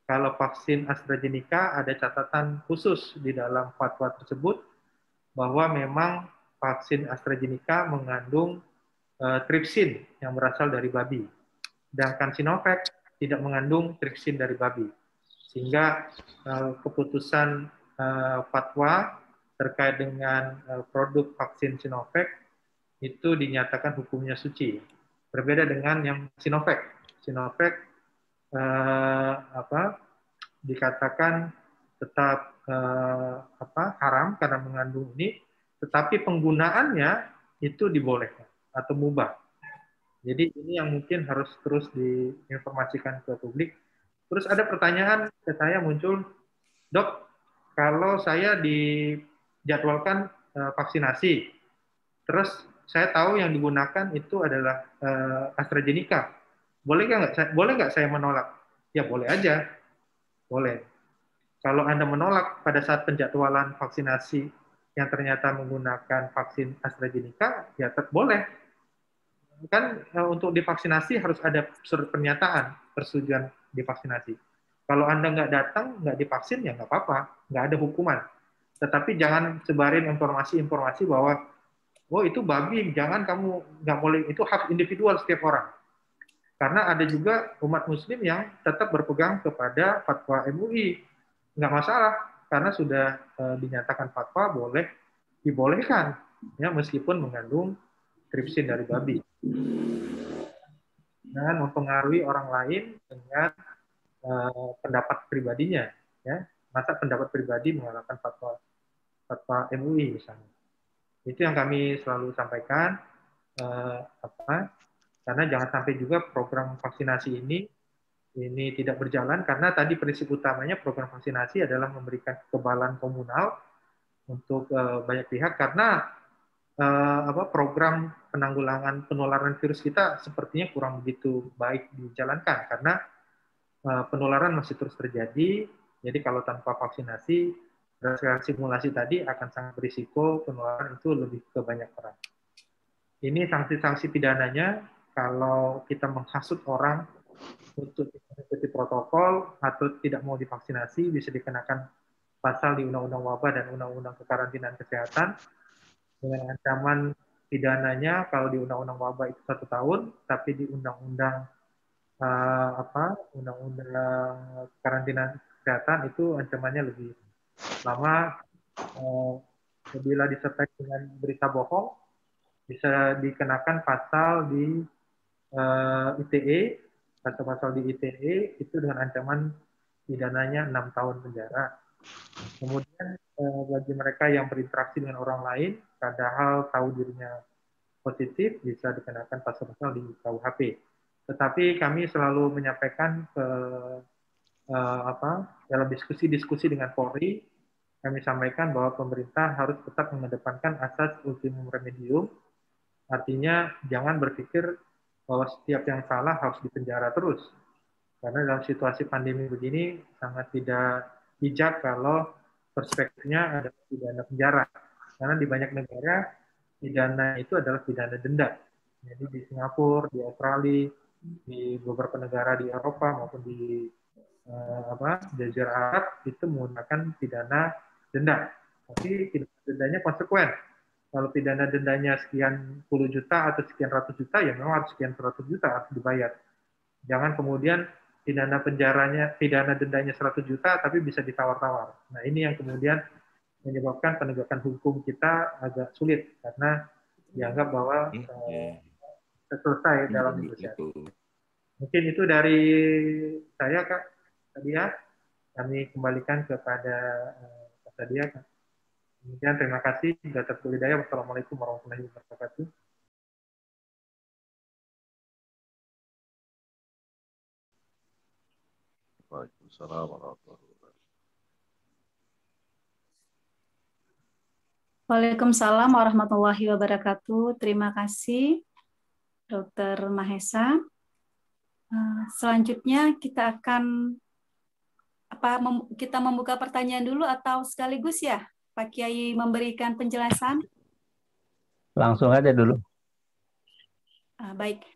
Kalau vaksin AstraZeneca ada catatan khusus di dalam fatwa tersebut bahwa memang vaksin AstraZeneca mengandung tripsin yang berasal dari babi. Sedangkan Sinovac tidak mengandung tripsin dari babi. Sehingga keputusan fatwa terkait dengan produk vaksin Sinovac itu dinyatakan hukumnya suci. Berbeda dengan yang Sinovac. Sinovac dikatakan tetap haram karena mengandung ini, tetapi penggunaannya itu dibolehkan atau mubah. Jadi ini yang mungkin harus terus diinformasikan ke publik. Terus ada pertanyaan ke saya muncul, Dok, kalau saya dijadwalkan vaksinasi, terus saya tahu yang digunakan itu adalah AstraZeneca, boleh nggak saya menolak? Ya boleh aja, boleh. Kalau Anda menolak pada saat penjadwalan vaksinasi yang ternyata menggunakan vaksin AstraZeneca, ya boleh. Kan untuk divaksinasi harus ada surat pernyataan persetujuan divaksinasi. Kalau Anda nggak datang, nggak divaksin, ya nggak apa-apa, nggak ada hukuman. Tetapi jangan sebarin informasi-informasi bahwa, oh itu babi, jangan kamu, nggak boleh, itu hak individual setiap orang. Karena ada juga umat muslim yang tetap berpegang kepada fatwa MUI. Nggak masalah, karena sudah dinyatakan fatwa dibolehkan, ya meskipun mengandung tripsin dari babi. Dan mempengaruhi orang lain dengan pendapat pribadinya, ya. Masa pendapat pribadi mengalahkan fatwa MUI misalnya. Itu yang kami selalu sampaikan, karena jangan sampai juga program vaksinasi ini tidak berjalan, karena tadi prinsip utamanya program vaksinasi adalah memberikan kekebalan komunal untuk banyak pihak, karena program penanggulangan penularan virus kita sepertinya kurang begitu baik dijalankan, karena penularan masih terus terjadi. Jadi kalau tanpa vaksinasi, berdasarkan simulasi tadi akan sangat berisiko penularan itu lebih ke banyak orang. Ini sanksi-sanksi pidananya kalau kita menghasut orang untuk mengikuti protokol atau tidak mau divaksinasi, bisa dikenakan pasal di Undang-Undang Wabah dan Undang-Undang Kekarantinaan Kesehatan dengan ancaman pidananya kalau di Undang-Undang Wabah itu 1 tahun, tapi di Undang-Undang Undang-Undang Karantina Kesehatan itu ancamannya lebih lama. Bila disertai dengan berita bohong, bisa dikenakan pasal di ITE, pasal-pasal di ITE itu dengan ancaman pidananya 6 tahun penjara. Kemudian bagi mereka yang berinteraksi dengan orang lain, padahal tahu dirinya positif, bisa dikenakan pasal-pasal di KUHP. Tetapi kami selalu menyampaikan dalam diskusi-diskusi dengan Polri, kami sampaikan bahwa pemerintah harus tetap mengedepankan asas ultimum remedium, artinya jangan berpikir bahwa setiap yang salah harus dipenjara terus. Karena dalam situasi pandemi begini sangat tidak bijak kalau perspektifnya adalah pidana penjara. Karena di banyak negara pidana itu adalah pidana denda. Jadi di Singapura, di Australia, di beberapa negara di Eropa maupun di Jazirah Arab itu menggunakan pidana denda. Tapi pidana dendanya konsekuen. Kalau pidana dendanya sekian puluh juta atau sekian ratus juta, ya memang harus sekian ratus juta harus dibayar. Jangan kemudian pidana dendanya 100 juta tapi bisa ditawar-tawar. Nah, ini yang kemudian menyebabkan penegakan hukum kita agak sulit karena dianggap bahwa selesai dalam negosiasi. Mungkin itu dari saya, Kak Sadia. Kami kembalikan kepada Kak Sadia. Demikian, terima kasih. Wassalamualaikum warahmatullahi wabarakatuh. Waalaikumsalam warahmatullahi wabarakatuh. Waalaikumsalam warahmatullahi wabarakatuh. Terima kasih, Dr. Mahesa. Selanjutnya kita akan kita membuka pertanyaan dulu atau sekaligus ya, Pak Kiai memberikan penjelasan? Langsung aja dulu. Baik.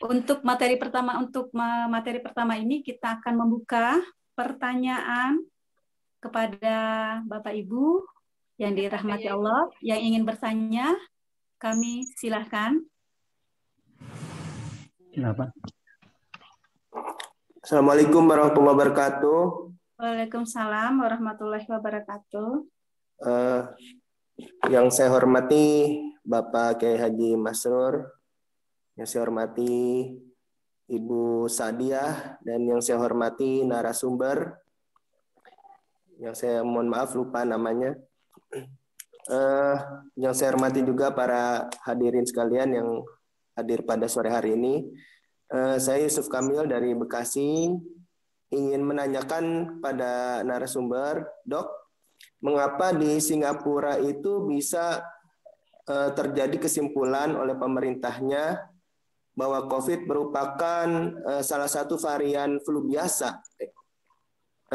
Untuk materi pertama ini kita akan membuka pertanyaan kepada Bapak Ibu yang dirahmati Allah, yang ingin bertanya, kami silahkan. Kenapa? Assalamualaikum warahmatullahi wabarakatuh. Waalaikumsalam warahmatullahi wabarakatuh. Yang saya hormati Bapak Kiai Haji Masrur, yang saya hormati Ibu Sadiah, dan yang saya hormati narasumber, yang saya mohon maaf lupa namanya. Yang saya hormati juga para hadirin sekalian yang hadir pada sore hari ini. Saya Yusuf Kamil dari Bekasi, ingin menanyakan pada narasumber, Dok, mengapa di Singapura itu bisa terjadi kesimpulan oleh pemerintahnya bahwa COVID merupakan salah satu varian flu biasa.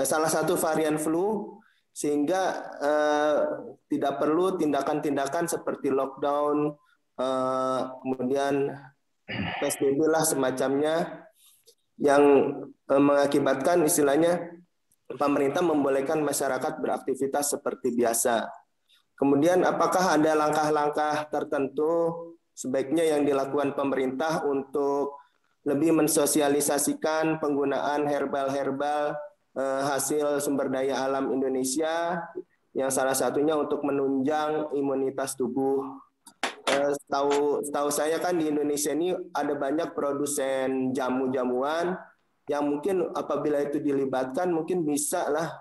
Salah satu varian flu sehingga tidak perlu tindakan-tindakan seperti lockdown, kemudian PSBB lah semacamnya, yang mengakibatkan istilahnya pemerintah membolehkan masyarakat beraktivitas seperti biasa. Kemudian apakah ada langkah-langkah tertentu sebaiknya yang dilakukan pemerintah untuk lebih mensosialisasikan penggunaan herbal-herbal hasil sumber daya alam Indonesia, yang salah satunya untuk menunjang imunitas tubuh. Setahu saya kan di Indonesia ini ada banyak produsen jamu-jamuan yang mungkin apabila itu dilibatkan mungkin bisa lah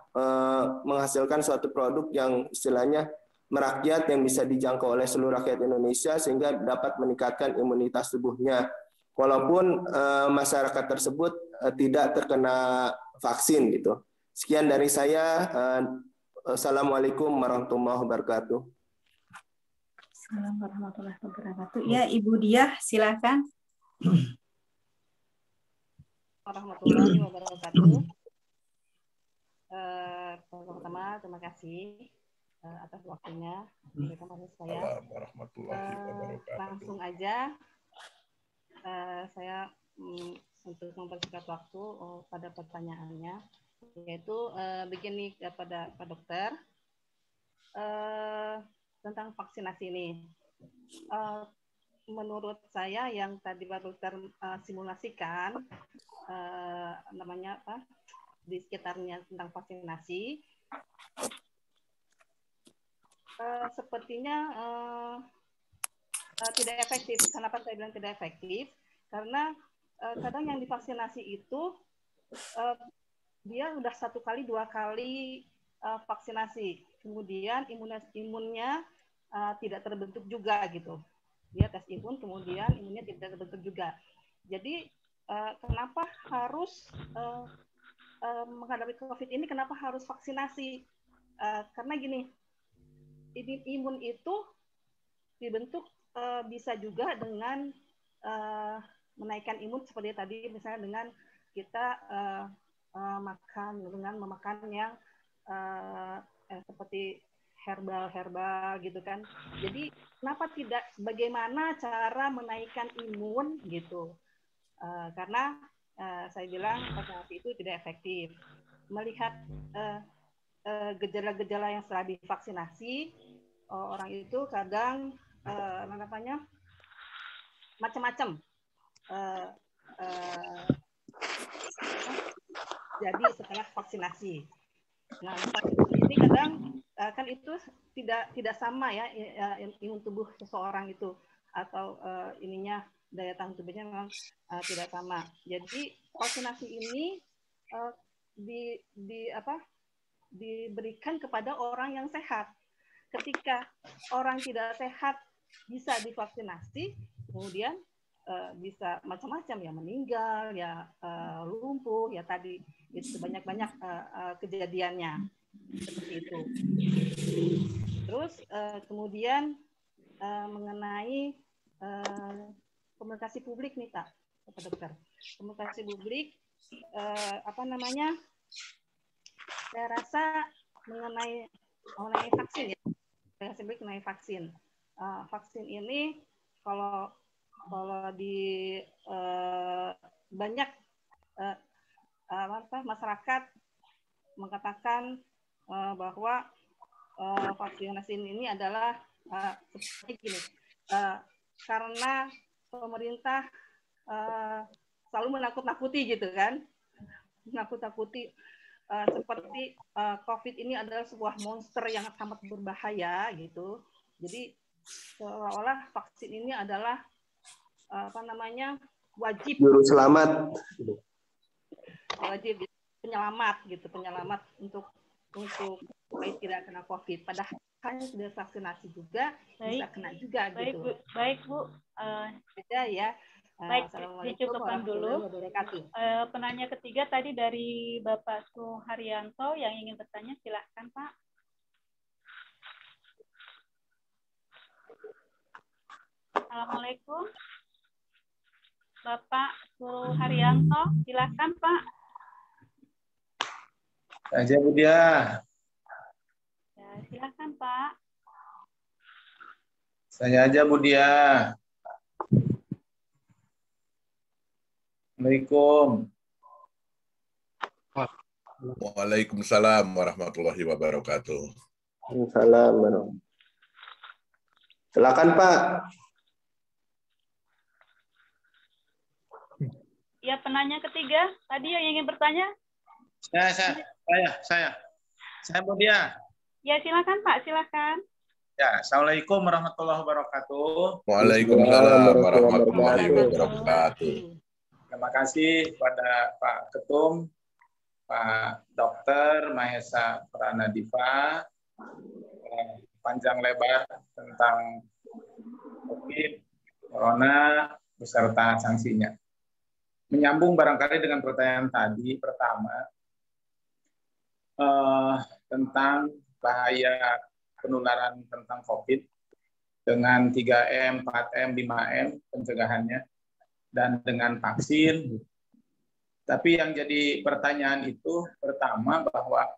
menghasilkan suatu produk yang istilahnya merakyat, yang bisa dijangkau oleh seluruh rakyat Indonesia sehingga dapat meningkatkan imunitas tubuhnya. Walaupun masyarakat tersebut tidak terkena vaksin gitu. Sekian dari saya. Assalamualaikum warahmatullahi wabarakatuh. Assalamualaikum warahmatullahi wabarakatuh. Ya, Ibu Diah, silakan. Warahmatullahi wabarakatuh. Pertama, terima kasih atas waktunya. Saya langsung aja. Saya untuk mempersingkat waktu pada pertanyaannya, yaitu begini kepada Pak Dokter tentang vaksinasi ini. Menurut saya yang tadi Pak Dokter simulasikan namanya apa di sekitarnya tentang vaksinasi, sepertinya tidak efektif. Kenapa saya bilang tidak efektif? Karena kadang yang divaksinasi itu dia udah 1 kali 2 kali vaksinasi, kemudian imunnya tidak terbentuk juga gitu. Dia tes imun, kemudian imunnya tidak terbentuk juga. Jadi kenapa harus menghadapi COVID ini? Kenapa harus vaksinasi? Karena gini, imun itu dibentuk bisa juga dengan menaikkan imun seperti tadi, misalnya dengan kita makan dengan memakan yang seperti herbal gitu kan. Jadi kenapa tidak, bagaimana cara menaikkan imun gitu? Karena saya bilang vaksinasi itu tidak efektif. Melihat gejala-gejala yang setelah divaksinasi, orang itu kadang macam-macam. Jadi setelah vaksinasi, nah vaksinasi ini kadang kan itu tidak sama ya imun tubuh seseorang itu, atau ininya daya tahan tubuhnya memang tidak sama. Jadi vaksinasi ini diberikan kepada orang yang sehat. Ketika orang tidak sehat bisa divaksinasi, kemudian bisa macam-macam ya, meninggal ya, lumpuh ya, tadi itu banyak-banyak kejadiannya seperti itu. Terus kemudian mengenai komunikasi publik nih Pak Dokter, komunikasi publik saya rasa mengenai vaksin ya, komunikasi publik mengenai vaksin. Vaksin ini kalau di banyak masyarakat mengatakan bahwa vaksinasi ini adalah seperti gini, karena pemerintah selalu menakut-nakuti gitu kan, menakut-nakuti seperti COVID ini adalah sebuah monster yang sangat berbahaya gitu. Jadi seolah-olah vaksin ini adalah wajib, juru selamat, wajib penyelamat gitu, penyelamat untuk supaya tidak kena COVID. Padahal sudah vaksinasi juga bisa kena juga gitu. Baik Bu. Beda ya. Baik, dicukupkan dulu. Penanya ketiga tadi dari Bapak Suharyanto yang ingin bertanya, silakan Pak. Assalamualaikum. Bapak Suharyanto, silakan Pak. Aja Bu Dia. Silakan Pak. Saya aja Bu Dia. Assalamualaikum. Waalaikumsalam warahmatullahi wabarakatuh. Salam. Silakan Pak. Ya, penanya ketiga. Tadi yang ingin bertanya? Saya Bu Dia. Ya, silakan Pak, silakan. Ya, Assalamualaikum warahmatullahi wabarakatuh. Waalaikumsalam warahmatullahi wabarakatuh. Terima kasih kepada Pak Ketum, Pak Dokter Mahesa Pranadipa, panjang lebar tentang COVID, Corona, beserta sanksinya. Menyambung barangkali dengan pertanyaan tadi, pertama, tentang bahaya penularan tentang COVID dengan 3M, 4M, 5M pencegahannya, dan dengan vaksin. Tapi yang jadi pertanyaan itu pertama bahwa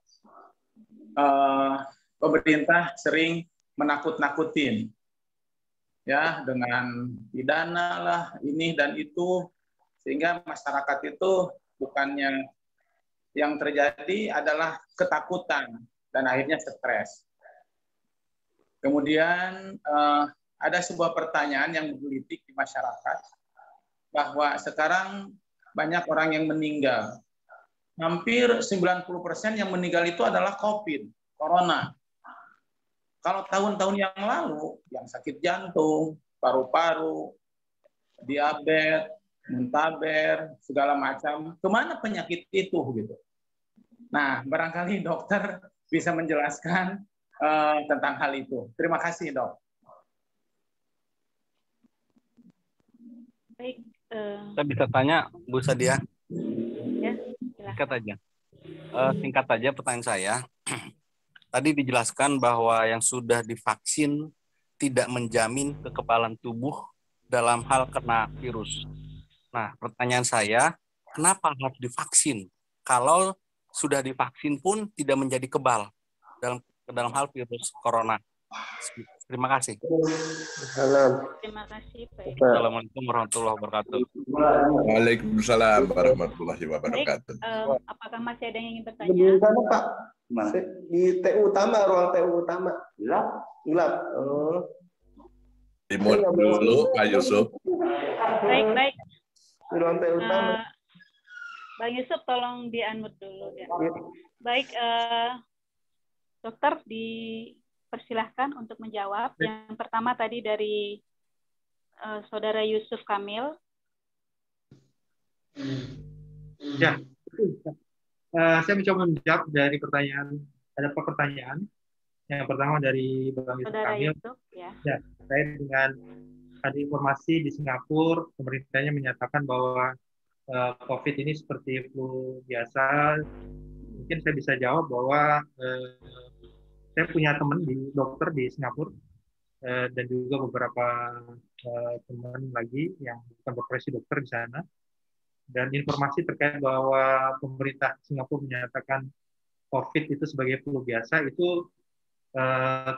pemerintah sering menakut-nakutin ya dengan pidana lah ini dan itu, sehingga masyarakat itu bukannya yang terjadi adalah ketakutan dan akhirnya stres. Kemudian ada sebuah pertanyaan yang menggelitik di masyarakat bahwa sekarang banyak orang yang meninggal. Hampir 90% yang meninggal itu adalah COVID, Corona. Kalau tahun-tahun yang lalu, yang sakit jantung, paru-paru, diabetes, muntaber, segala macam, kemana penyakit itu gitu. Nah, barangkali dokter bisa menjelaskan tentang hal itu. Terima kasih, Dok. Baik. Saya bisa tanya, Bu Sadia? Ya, singkat aja. Singkat aja pertanyaan saya. Tadi dijelaskan bahwa yang sudah divaksin tidak menjamin kekebalan tubuh dalam hal kena virus. Nah, pertanyaan saya, kenapa harus divaksin? Kalau sudah divaksin pun tidak menjadi kebal dalam hal virus corona. Terima kasih. Terima kasih, Pak. Assalamualaikum warahmatullahi wabarakatuh. Waalaikumsalam warahmatullahi wabarakatuh. Baik, apakah masih ada yang ingin bertanya? Di sana Pak, di TU utama, ruang TU utama. Gelap. Dimut dulu, Pak Yusuf. Baik. Di ruang TU utama. Bang Yusuf, tolong di-unmute dulu. Ya. Baik, dokter dipersilahkan untuk menjawab. Yang pertama tadi dari Saudara Yusuf Kamil. Ya, saya mencoba menjawab dari pertanyaan. Ada pertanyaan. Yang pertama dari Bang Yusuf Kamil. Yusuf, ya. Saya dengan ada informasi di Singapura, pemerintahnya menyatakan bahwa COVID ini seperti flu biasa. Mungkin saya bisa jawab bahwa saya punya teman di dokter di Singapura dan juga beberapa teman lagi yang bukan profesi dokter di sana. Dan informasi terkait bahwa pemerintah Singapura menyatakan COVID itu sebagai flu biasa itu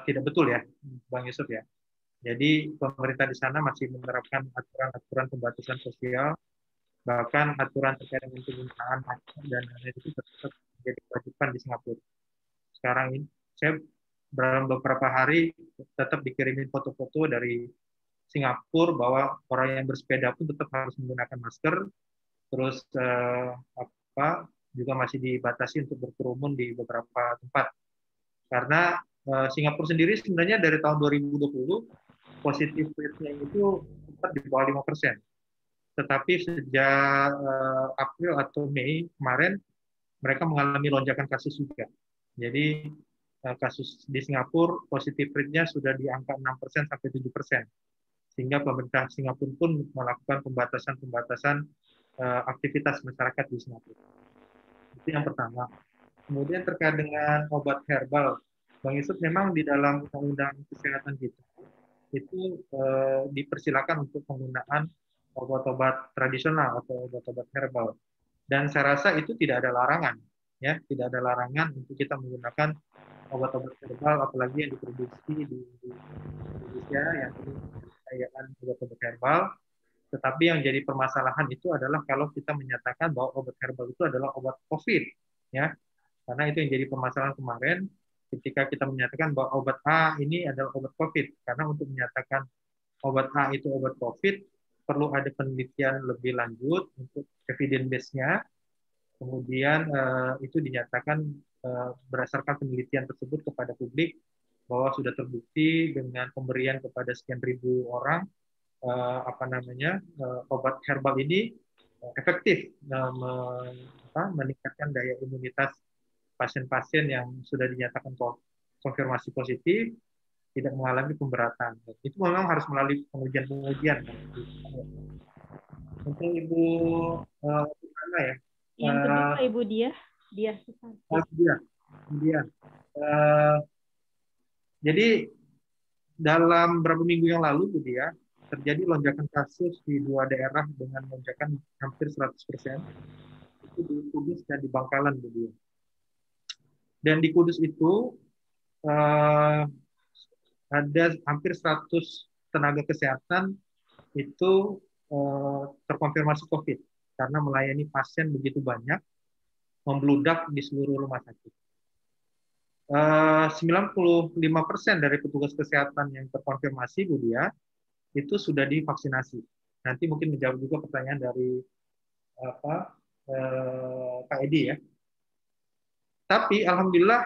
tidak betul ya, Bang Yusuf ya. Jadi pemerintah di sana masih menerapkan aturan-aturan pembatasan sosial, bahkan aturan terkait dengan penggunaan masker dan lain-lain itu tetap menjadi kewajiban di Singapura. Sekarang ini saya dalam beberapa hari tetap dikirimin foto-foto dari Singapura bahwa orang yang bersepeda pun tetap harus menggunakan masker, terus juga masih dibatasi untuk berkerumun di beberapa tempat. Karena Singapura sendiri sebenarnya dari tahun 2020 positif rate-nya itu tetap di bawah 5%. Tetapi sejak April atau Mei kemarin mereka mengalami lonjakan kasus juga. Jadi kasus di Singapura positif rate-nya sudah di angka 6% sampai 7%. Sehingga pemerintah Singapura pun melakukan pembatasan aktivitas masyarakat di Singapura. Itu yang pertama. Kemudian terkait dengan obat herbal, Bang Yusuf, memang di dalam undang-undang kesehatan kita itu dipersilakan untuk penggunaan obat-obat tradisional atau obat-obat herbal. Dan saya rasa itu tidak ada larangan, ya, tidak ada larangan untuk kita menggunakan obat-obat herbal, apalagi yang diproduksi di Indonesia yang ini kekayaan obat-obat herbal. Tetapi yang jadi permasalahan itu adalah kalau kita menyatakan bahwa obat herbal itu adalah obat COVID, ya. Karena itu yang jadi permasalahan kemarin ketika kita menyatakan bahwa obat A ini adalah obat COVID. Karena untuk menyatakan obat A itu obat COVID, perlu ada penelitian lebih lanjut untuk evidence base-nya. Kemudian itu dinyatakan berdasarkan penelitian tersebut kepada publik bahwa sudah terbukti dengan pemberian kepada sekian ribu orang obat herbal ini efektif meningkatkan daya imunitas pasien-pasien yang sudah dinyatakan konfirmasi positif, tidak mengalami pemberatan. Itu memang harus melalui pengujian-pengujian. Untuk Ibu mana ya? Yang kedua Ibu Dia. Jadi dalam beberapa minggu yang lalu, Bu Dia, terjadi lonjakan kasus di 2 daerah dengan lonjakan hampir 100%. Itu di Kudus dan di Bangkalan, Bu Dia. Dan di Kudus itu ada hampir 100 tenaga kesehatan itu terkonfirmasi COVID karena melayani pasien begitu banyak, membludak di seluruh rumah sakit. 95% dari petugas kesehatan yang terkonfirmasi, Bu Dia, itu sudah divaksinasi. Nanti mungkin menjawab juga pertanyaan dari Pak Edi ya. Tapi alhamdulillah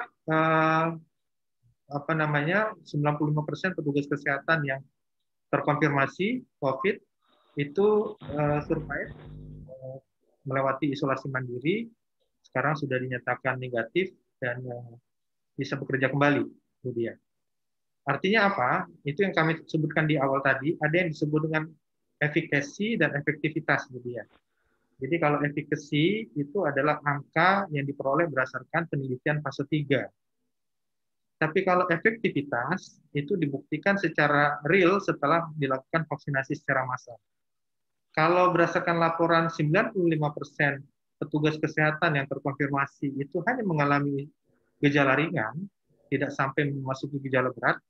95% petugas kesehatan yang terkonfirmasi COVID itu survive melewati isolasi mandiri, sekarang sudah dinyatakan negatif dan bisa bekerja kembali, Bu Dia. Artinya apa? Itu yang kami sebutkan di awal tadi, ada yang disebut dengan efikasi dan efektivitas, Bu Dia. Jadi kalau efikasi itu adalah angka yang diperoleh berdasarkan penelitian fase 3. Tapi kalau efektivitas itu dibuktikan secara real setelah dilakukan vaksinasi secara massal. Kalau berdasarkan laporan 95% petugas kesehatan yang terkonfirmasi itu hanya mengalami gejala ringan, tidak sampai memasuki gejala berat,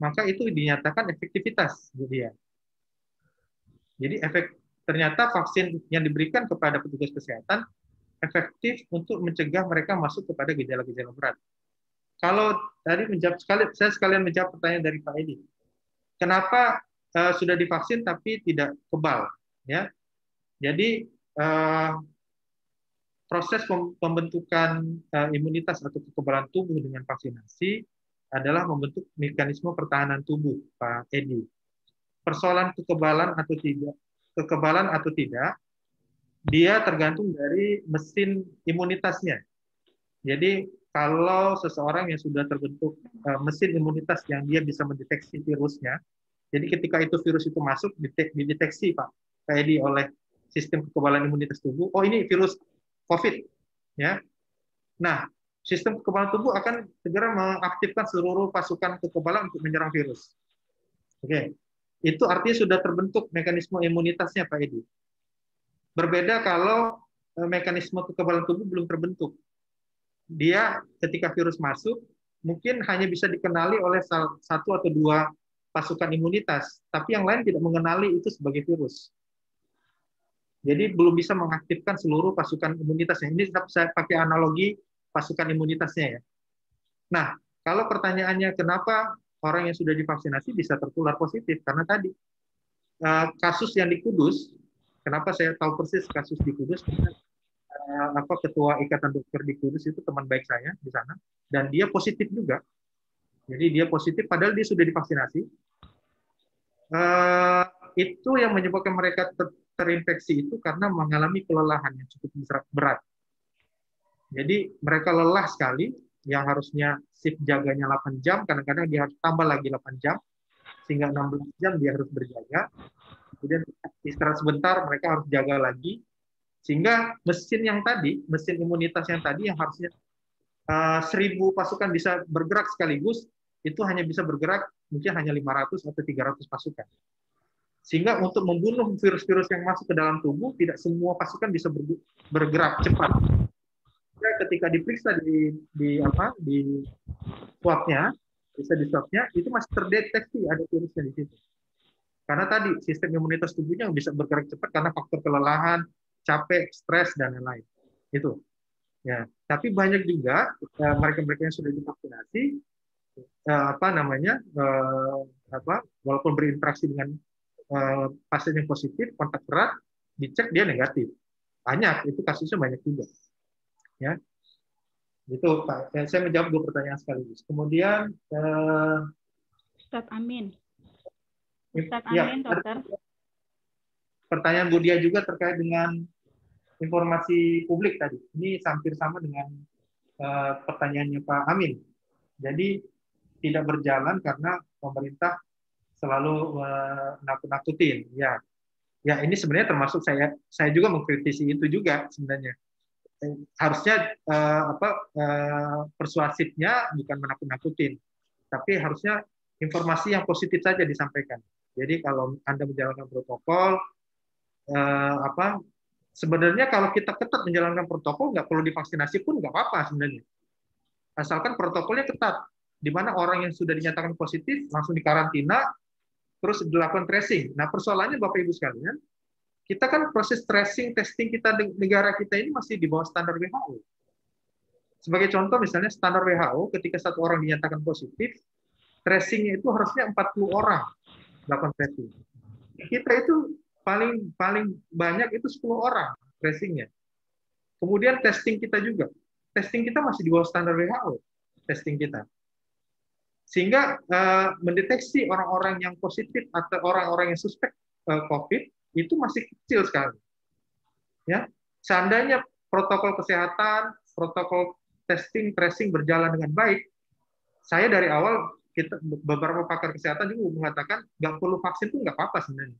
maka itu dinyatakan efektivitas, Bu Dia. Jadi ternyata vaksin yang diberikan kepada petugas kesehatan efektif untuk mencegah mereka masuk kepada gejala-gejala berat. Kalau tadi saya sekalian menjawab pertanyaan dari Pak Edi. Kenapa sudah divaksin tapi tidak kebal? Ya, jadi proses pembentukan imunitas atau kekebalan tubuh dengan vaksinasi adalah membentuk mekanisme pertahanan tubuh, Pak Edi. Persoalan kekebalan atau tidak, dia tergantung dari mesin imunitasnya. Jadi kalau seseorang yang sudah terbentuk mesin imunitas yang dia bisa mendeteksi virusnya, jadi ketika itu virus itu masuk, dideteksi Pak Edi oleh sistem kekebalan imunitas tubuh, oh ini virus COVID, ya. Nah, sistem kekebalan tubuh akan segera mengaktifkan seluruh pasukan kekebalan untuk menyerang virus. Oke, itu artinya sudah terbentuk mekanisme imunitasnya, Pak Edi. Berbeda kalau mekanisme kekebalan tubuh belum terbentuk. Dia ketika virus masuk, mungkin hanya bisa dikenali oleh 1 atau 2 pasukan imunitas, tapi yang lain tidak mengenali itu sebagai virus. Jadi belum bisa mengaktifkan seluruh pasukan imunitasnya. Ini saya pakai analogi pasukan imunitasnya ya. Nah, kalau pertanyaannya kenapa orang yang sudah divaksinasi bisa tertular positif? Karena tadi kasus yang di Kudus, kenapa saya tahu persis kasus di Kudus? Karena Ketua Ikatan Dokter di Kudus itu teman baik saya di sana, dan dia positif juga. Jadi dia positif padahal dia sudah divaksinasi. Itu yang menyebabkan mereka terinfeksi itu karena mengalami kelelahan yang cukup berat. Jadi mereka lelah sekali, yang harusnya shift jaganya 8 jam, kadang-kadang dia harus tambah lagi 8 jam, sehingga 16 jam dia harus berjaga. Kemudian istirahat sebentar, mereka harus jaga lagi, sehingga mesin imunitas yang tadi yang harusnya 1.000 pasukan bisa bergerak sekaligus, itu hanya bisa bergerak mungkin hanya 500 atau 300 pasukan. Sehingga untuk membunuh virus-virus yang masuk ke dalam tubuh, tidak semua pasukan bisa bergerak cepat. Ya, ketika diperiksa di swabnya, itu masih terdeteksi ada virusnya di situ. Karena tadi sistem imunitas tubuhnya bisa bergerak cepat karena faktor kelelahan, capek, stres dan lain-lain. Itu. Ya, tapi banyak juga mereka-mereka yang sudah divaksinasi walaupun berinteraksi dengan pasien yang positif, kontak erat, dicek dia negatif. Banyak, itu kasusnya banyak juga. Ya. Itu Pak, saya menjawab 2 pertanyaan sekaligus. Kemudian Ustadz Amin. Ustadz ya, Amin, dokter. Pertanyaan Bu Dia juga terkait dengan informasi publik tadi. Ini hampir sama dengan pertanyaannya Pak Amin. Jadi tidak berjalan karena pemerintah selalu nakut-nakutin. Ya, ini sebenarnya termasuk saya juga mengkritisi itu juga sebenarnya. Harusnya persuasifnya bukan menakut-nakutin, tapi harusnya informasi yang positif saja disampaikan. Jadi kalau Anda menjalankan protokol, sebenarnya kalau kita ketat menjalankan protokol, nggak perlu divaksinasi pun nggak apa-apa sebenarnya. Asalkan protokolnya ketat, di mana orang yang sudah dinyatakan positif langsung dikarantina, terus dilakukan tracing. Nah, persoalannya Bapak Ibu sekalian, kita kan proses tracing, testing kita negara kita ini masih di bawah standar WHO. Sebagai contoh misalnya standar WHO ketika satu orang dinyatakan positif, tracingnya itu harusnya 40 orang melakukan tracing. Kita itu paling banyak itu 10 orang tracingnya. Kemudian testing kita juga. Testing kita masih di bawah standar WHO. Testing kita. Sehingga mendeteksi orang-orang yang positif atau orang-orang yang suspek COVID itu masih kecil sekali. Ya, seandainya protokol kesehatan, protokol testing, tracing berjalan dengan baik, saya dari awal beberapa pakar kesehatan juga mengatakan nggak perlu vaksin itu nggak apa-apa sebenarnya,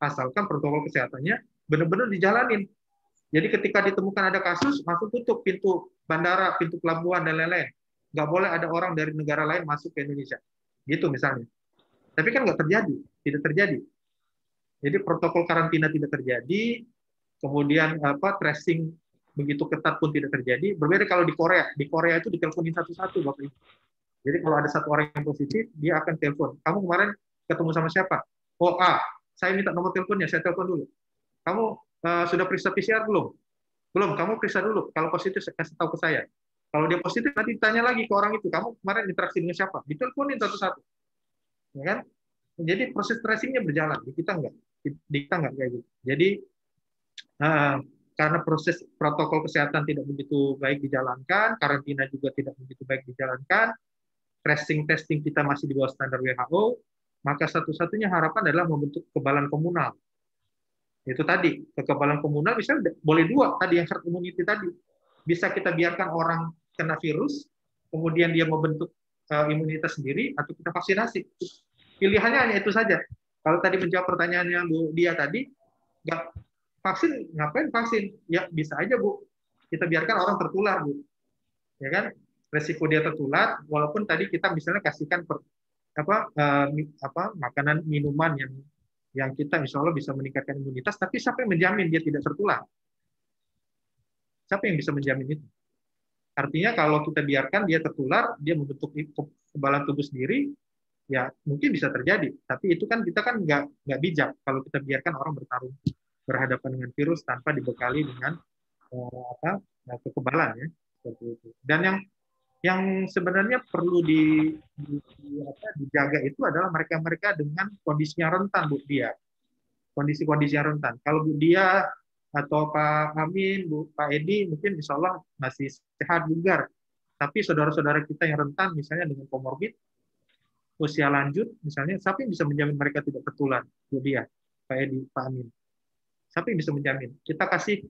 asalkan protokol kesehatannya benar-benar dijalanin. Jadi ketika ditemukan ada kasus, langsung tutup pintu bandara, pintu pelabuhan dan lain-lain. Nggak boleh ada orang dari negara lain masuk ke Indonesia, gitu misalnya. Tapi kan nggak terjadi, tidak terjadi. Jadi protokol karantina tidak terjadi, kemudian tracing begitu ketat pun tidak terjadi. Berbeda kalau di Korea. Di Korea itu diteleponin satu-satu, Bapak Ibu. Jadi kalau ada satu orang yang positif, dia akan telepon. Kamu kemarin ketemu sama siapa? Oh, saya minta nomor teleponnya, saya telepon dulu. Kamu sudah periksa PCR belum? Belum, kamu periksa dulu. Kalau positif, kasih tahu ke saya. Kalau dia positif, nanti ditanya lagi ke orang itu, kamu kemarin interaksi dengan siapa? Diteleponin satu-satu. Ya kan? Jadi proses tracing-nya berjalan, di kita enggak kayak gitu. Jadi karena proses protokol kesehatan tidak begitu baik dijalankan, karantina juga tidak begitu baik dijalankan, tracing testing kita masih di bawah standar WHO, maka satu-satunya harapan adalah membentuk kekebalan komunal. Itu tadi, kekebalan komunal misalnya boleh 2 tadi yang herd immunity tadi. Bisa kita biarkan orang kena virus, kemudian dia membentuk imunitas sendiri, atau kita vaksinasi. Pilihannya hanya itu saja. Kalau tadi menjawab pertanyaannya Bu Dia tadi, nggak vaksin, ngapain vaksin? Ya bisa aja Bu, kita biarkan orang tertular Bu, ya kan? Resiko dia tertular, walaupun tadi kita misalnya kasihkan makanan minuman yang kita insya Allah bisa meningkatkan imunitas, tapi siapa yang menjamin dia tidak tertular? Siapa yang bisa menjamin itu? Artinya kalau kita biarkan dia tertular, dia membentuk kekebalan tubuh sendiri, ya mungkin bisa terjadi, tapi itu kan kita kan nggak bijak kalau kita biarkan orang bertarung berhadapan dengan virus tanpa dibekali dengan kekebalan ya, seperti itu. Dan yang sebenarnya perlu dijaga itu adalah mereka dengan kondisinya rentan, Bu Dia, kondisi-kondisinya rentan. Kalau Bu Dia atau Pak Amin, Pak Edi mungkin insya Allah masih sehat bugar, tapi saudara-saudara kita yang rentan misalnya dengan komorbid, usia lanjut, misalnya, siapa yang bisa menjamin mereka tidak tertular? Bu Dia, Pak Edi, Pak Amin. Siapa yang bisa menjamin? Kita kasih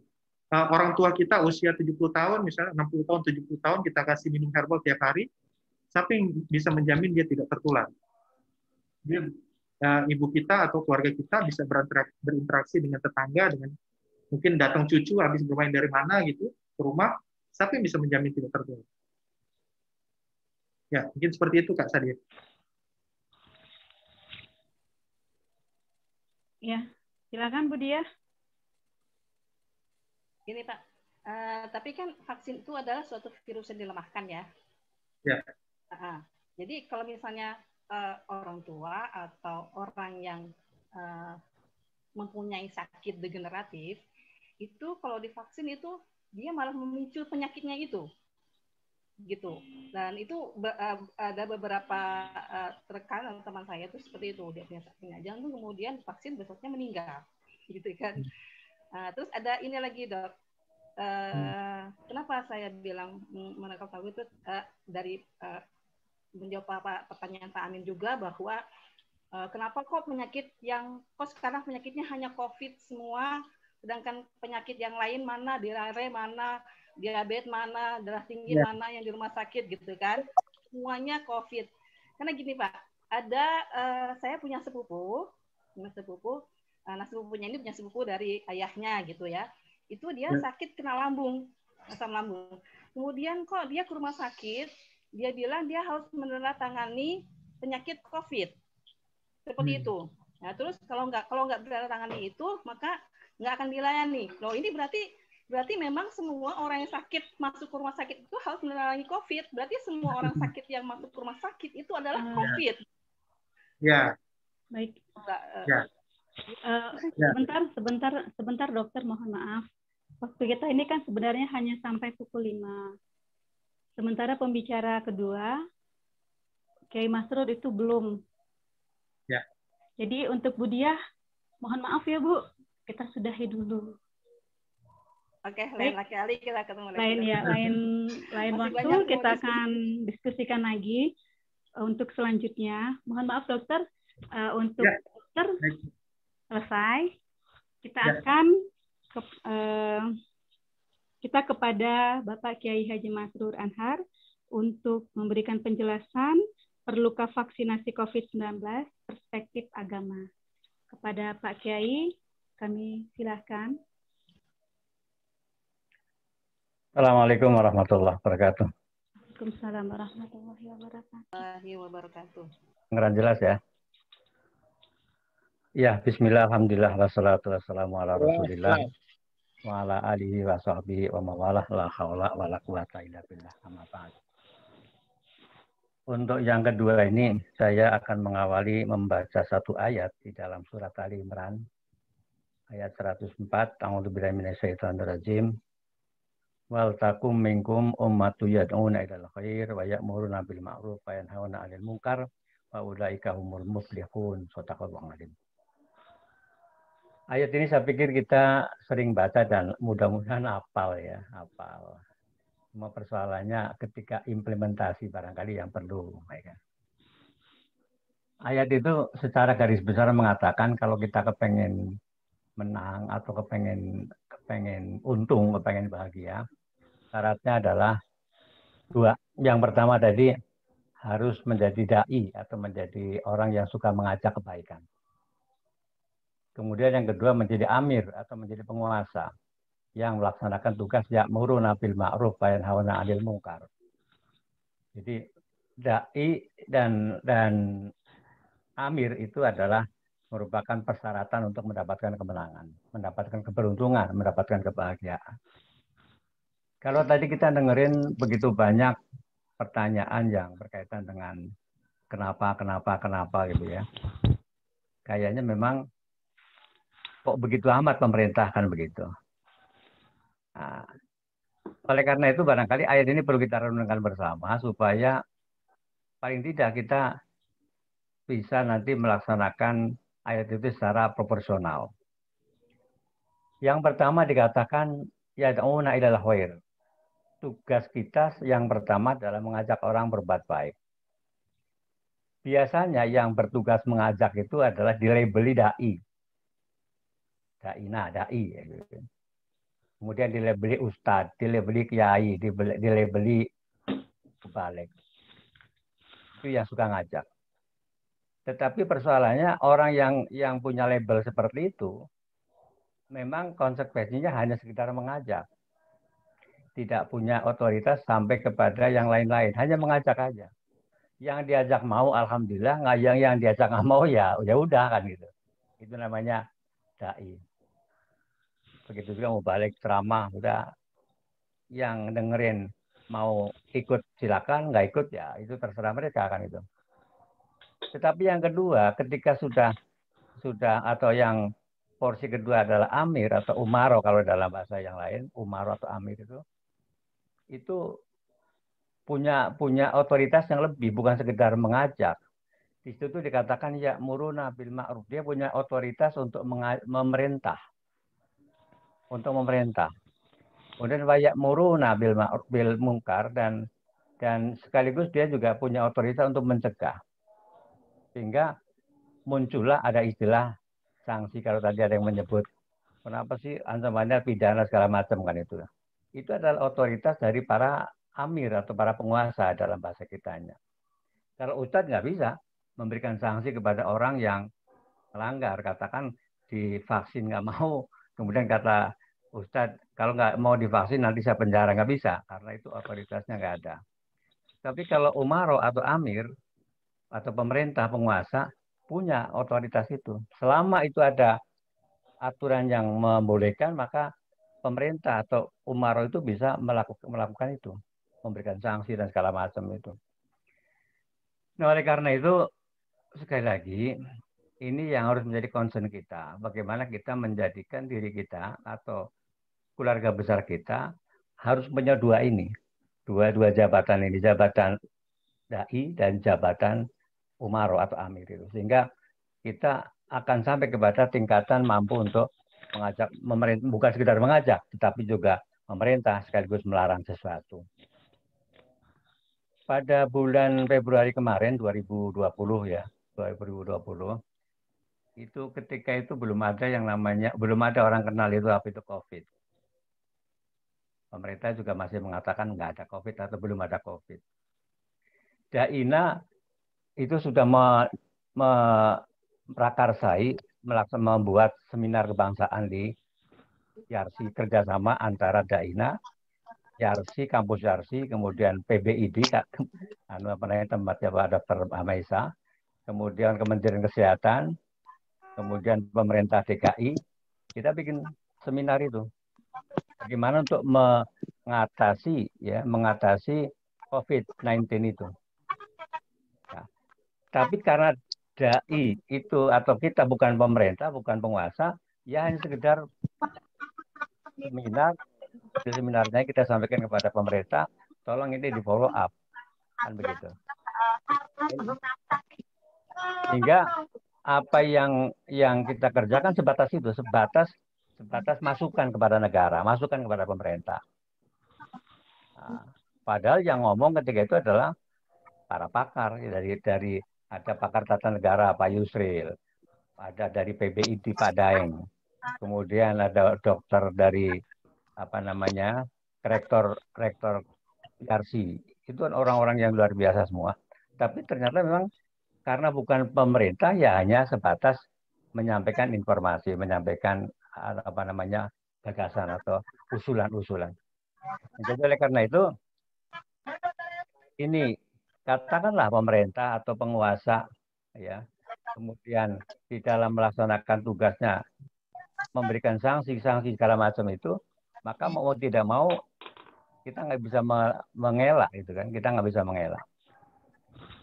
orang tua kita usia 70 tahun, misalnya 60 tahun, 70 tahun, kita kasih minum herbal tiap hari. Siapa yang bisa menjamin dia tidak tertular? Dia, ibu kita atau keluarga kita bisa berinteraksi dengan tetangga, dengan mungkin datang cucu habis bermain dari mana gitu ke rumah. Siapa yang bisa menjamin tidak tertular? Ya, mungkin seperti itu Kak Sadir. Ya, silakan Bu Dia. Gini Pak, Tapi kan vaksin itu adalah suatu virus yang dilemahkan ya. Ya. Jadi kalau misalnya orang tua atau orang yang mempunyai sakit degeneratif, itu kalau divaksin itu dia malah memicu penyakitnya itu, gitu. Dan itu ada beberapa rekan teman saya itu seperti itu, dia punya sakitnya jantung kemudian vaksin besoknya meninggal, gitu kan. Terus ada ini lagi dok, kenapa saya bilang menangkap tahu itu dari menjawab pertanyaan Pak Amin juga bahwa kenapa kok penyakit yang sekarang penyakitnya hanya COVID semua, sedangkan penyakit yang lain mana, diare mana, diabetes mana, darah tinggi mana yang di rumah sakit gitu kan, semuanya COVID. Karena gini Pak, ada saya punya sepupu, nah sepupunya ini punya sepupu dari ayahnya gitu ya, itu dia sakit kena lambung, asam lambung. Kemudian kok dia ke rumah sakit, dia bilang dia harus menandatangani penyakit COVID. Seperti itu. Nah, terus kalau nggak menandatangani itu, maka nggak akan dilayani. Loh, ini berarti memang semua orang yang sakit masuk ke rumah sakit itu harus menandatangani COVID. Berarti semua orang sakit yang masuk ke rumah sakit itu adalah COVID. Ya. Baik. Ya. Sebentar dokter, mohon maaf. Waktu kita ini kan sebenarnya hanya sampai pukul 5. Sementara pembicara kedua, Kiai Masrur itu belum. Ya. Jadi untuk Bu Diah, mohon maaf ya Bu, kita sudahi dulu. Oke, lain kali kita ketemu lagi. Lain waktu kita akan diskusikan lagi untuk selanjutnya. Mohon maaf dokter, untuk dokter selesai. Kita akan kita kepada Bapak Kiai Haji Masrur Anhar untuk memberikan penjelasan perlukah vaksinasi COVID-19 perspektif agama. Kepada Pak Kiai, kami silakan. Assalamualaikum warahmatullahi wabarakatuh. Waalaikumsalam warahmatullahi wabarakatuh. Ngeran jelas ya? Ya, bismillah, alhamdulillah, wassalatu wassalamu ala rasulillah. Wa ala alihi wa sahbihi wa mawalah la haula wa la quwata illa billah. Amma ba'd. Untuk yang kedua ini saya akan mengawali membaca satu ayat di dalam surat Ali Imran ayat 104. A'udzubillahi minasyaitonir rajim. Wal takum minkum ummatu yad'una ilal khair wa ya'muruna bil ma'ruf wa yanhauna 'anil munkar wa ulaika humul muflihun. Shadaqallahu adzim. Ayat ini saya pikir kita sering baca dan mudah-mudahan hafal ya, hafal. Cuma persoalannya ketika implementasi barangkali yang perlu. Ya. Ayat itu secara garis besar mengatakan kalau kita kepengen menang atau kepengen untung, kepengen bahagia, syaratnya adalah dua. Yang pertama tadi harus menjadi dai atau menjadi orang yang suka mengajak kebaikan. Kemudian yang kedua menjadi amir atau menjadi penguasa yang melaksanakan tugas ya'muruna bil ma'ruf wa yanhauna 'anil munkar. Jadi dai dan amir itu adalah merupakan persyaratan untuk mendapatkan kemenangan, mendapatkan keberuntungan, mendapatkan kebahagiaan. Kalau tadi kita dengerin begitu banyak pertanyaan yang berkaitan dengan kenapa gitu ya. Kayaknya memang kok begitu amat pemerintah kan begitu. Nah, oleh karena itu barangkali ayat ini perlu kita renungkan bersama supaya paling tidak kita bisa nanti melaksanakan ayat itu secara proporsional. Yang pertama dikatakan yad'una ilal khair. Tugas kita yang pertama adalah mengajak orang berbuat baik. Biasanya yang bertugas mengajak itu adalah dilabeli dai. Dai. Kemudian dilabeli ustadz, dilabeli kiai, dilabeli kebalik. Itu yang suka ngajak. Tetapi persoalannya orang yang punya label seperti itu, memang konsekuensinya hanya sekedar mengajak. Tidak punya otoritas sampai kepada yang lain-lain, hanya mengajak aja. Yang diajak mau, alhamdulillah, yang diajak nggak mau ya udah kan gitu. Itu namanya dai. Begitu juga mau balik ceramah, udah yang dengerin mau ikut silakan, nggak ikut ya itu terserah mereka kan itu. Tetapi yang kedua, ketika sudah atau yang porsi kedua adalah amir atau umaro kalau dalam bahasa yang lain, umaro atau amir itu punya otoritas yang lebih, bukan sekedar mengajak. Di situ dikatakan ya muruna bil ma'ruf, dia punya otoritas untuk memerintah. Untuk memerintah. Kemudian wayak muruna bil ma'ruf bil mungkar dan sekaligus dia juga punya otoritas untuk mencegah. Sehingga muncullah ada istilah sanksi, kalau tadi ada yang menyebut kenapa sih ancamannya pidana segala macam kan itu. Itu adalah otoritas dari para amir atau para penguasa dalam bahasa kitanya. Kalau ustadz nggak bisa memberikan sanksi kepada orang yang melanggar, katakan divaksin nggak mau, kemudian kata ustadz kalau nggak mau divaksin nanti saya penjara, nggak bisa karena itu otoritasnya nggak ada. Tapi kalau umaro atau amir atau pemerintah penguasa punya otoritas itu. Selama itu ada aturan yang membolehkan, maka pemerintah atau umaro itu bisa melakukan itu, memberikan sanksi dan segala macam itu. Nah, oleh karena itu sekali lagi ini yang harus menjadi concern kita, bagaimana kita menjadikan diri kita atau keluarga besar kita harus punya dua jabatan ini, jabatan dai dan jabatan umaro atau amir itu, sehingga kita akan sampai kepada tingkatan mampu untuk mengajak memerintah, bukan sekedar mengajak, tetapi juga memerintah sekaligus melarang sesuatu. Pada bulan Februari kemarin 2020 ya, 2020 itu ketika itu belum ada orang kenal itu apa itu COVID. Pemerintah juga masih mengatakan nggak ada COVID atau belum ada COVID. Daina itu sudah memprakarsai, membuat seminar kebangsaan di Yarsi, kerjasama antara Daina, Yarsi, kampus Yarsi, kemudian PBID, tempatnya Pak Dr. Amaisa, kemudian Kementerian Kesehatan, kemudian pemerintah DKI, kita bikin seminar itu. Bagaimana untuk mengatasi COVID-19 itu. Nah, tapi karena dai itu atau kita bukan pemerintah, bukan penguasa, ya hanya sekedar seminar. Di seminarnya kita sampaikan kepada pemerintah, tolong ini di follow up, kan begitu. Sehingga apa yang kita kerjakan sebatas itu, sebatas masukan kepada negara, masukan kepada pemerintah. Nah, padahal yang ngomong ketika itu adalah para pakar dari ada pakar tata negara Pak Yusril, ada dari PBID Pak Daeng, kemudian ada dokter dari rektor Yarsi. Itu kan orang-orang yang luar biasa semua. Tapi ternyata memang karena bukan pemerintah, ya hanya sebatas menyampaikan informasi, menyampaikan gagasan atau usulan-usulan. Jadi oleh karena itu, ini katakanlah pemerintah atau penguasa, ya, kemudian di dalam melaksanakan tugasnya memberikan sanksi segala macam itu, maka mau tidak mau kita nggak bisa mengelak, gitu kan? Kita nggak bisa mengelak.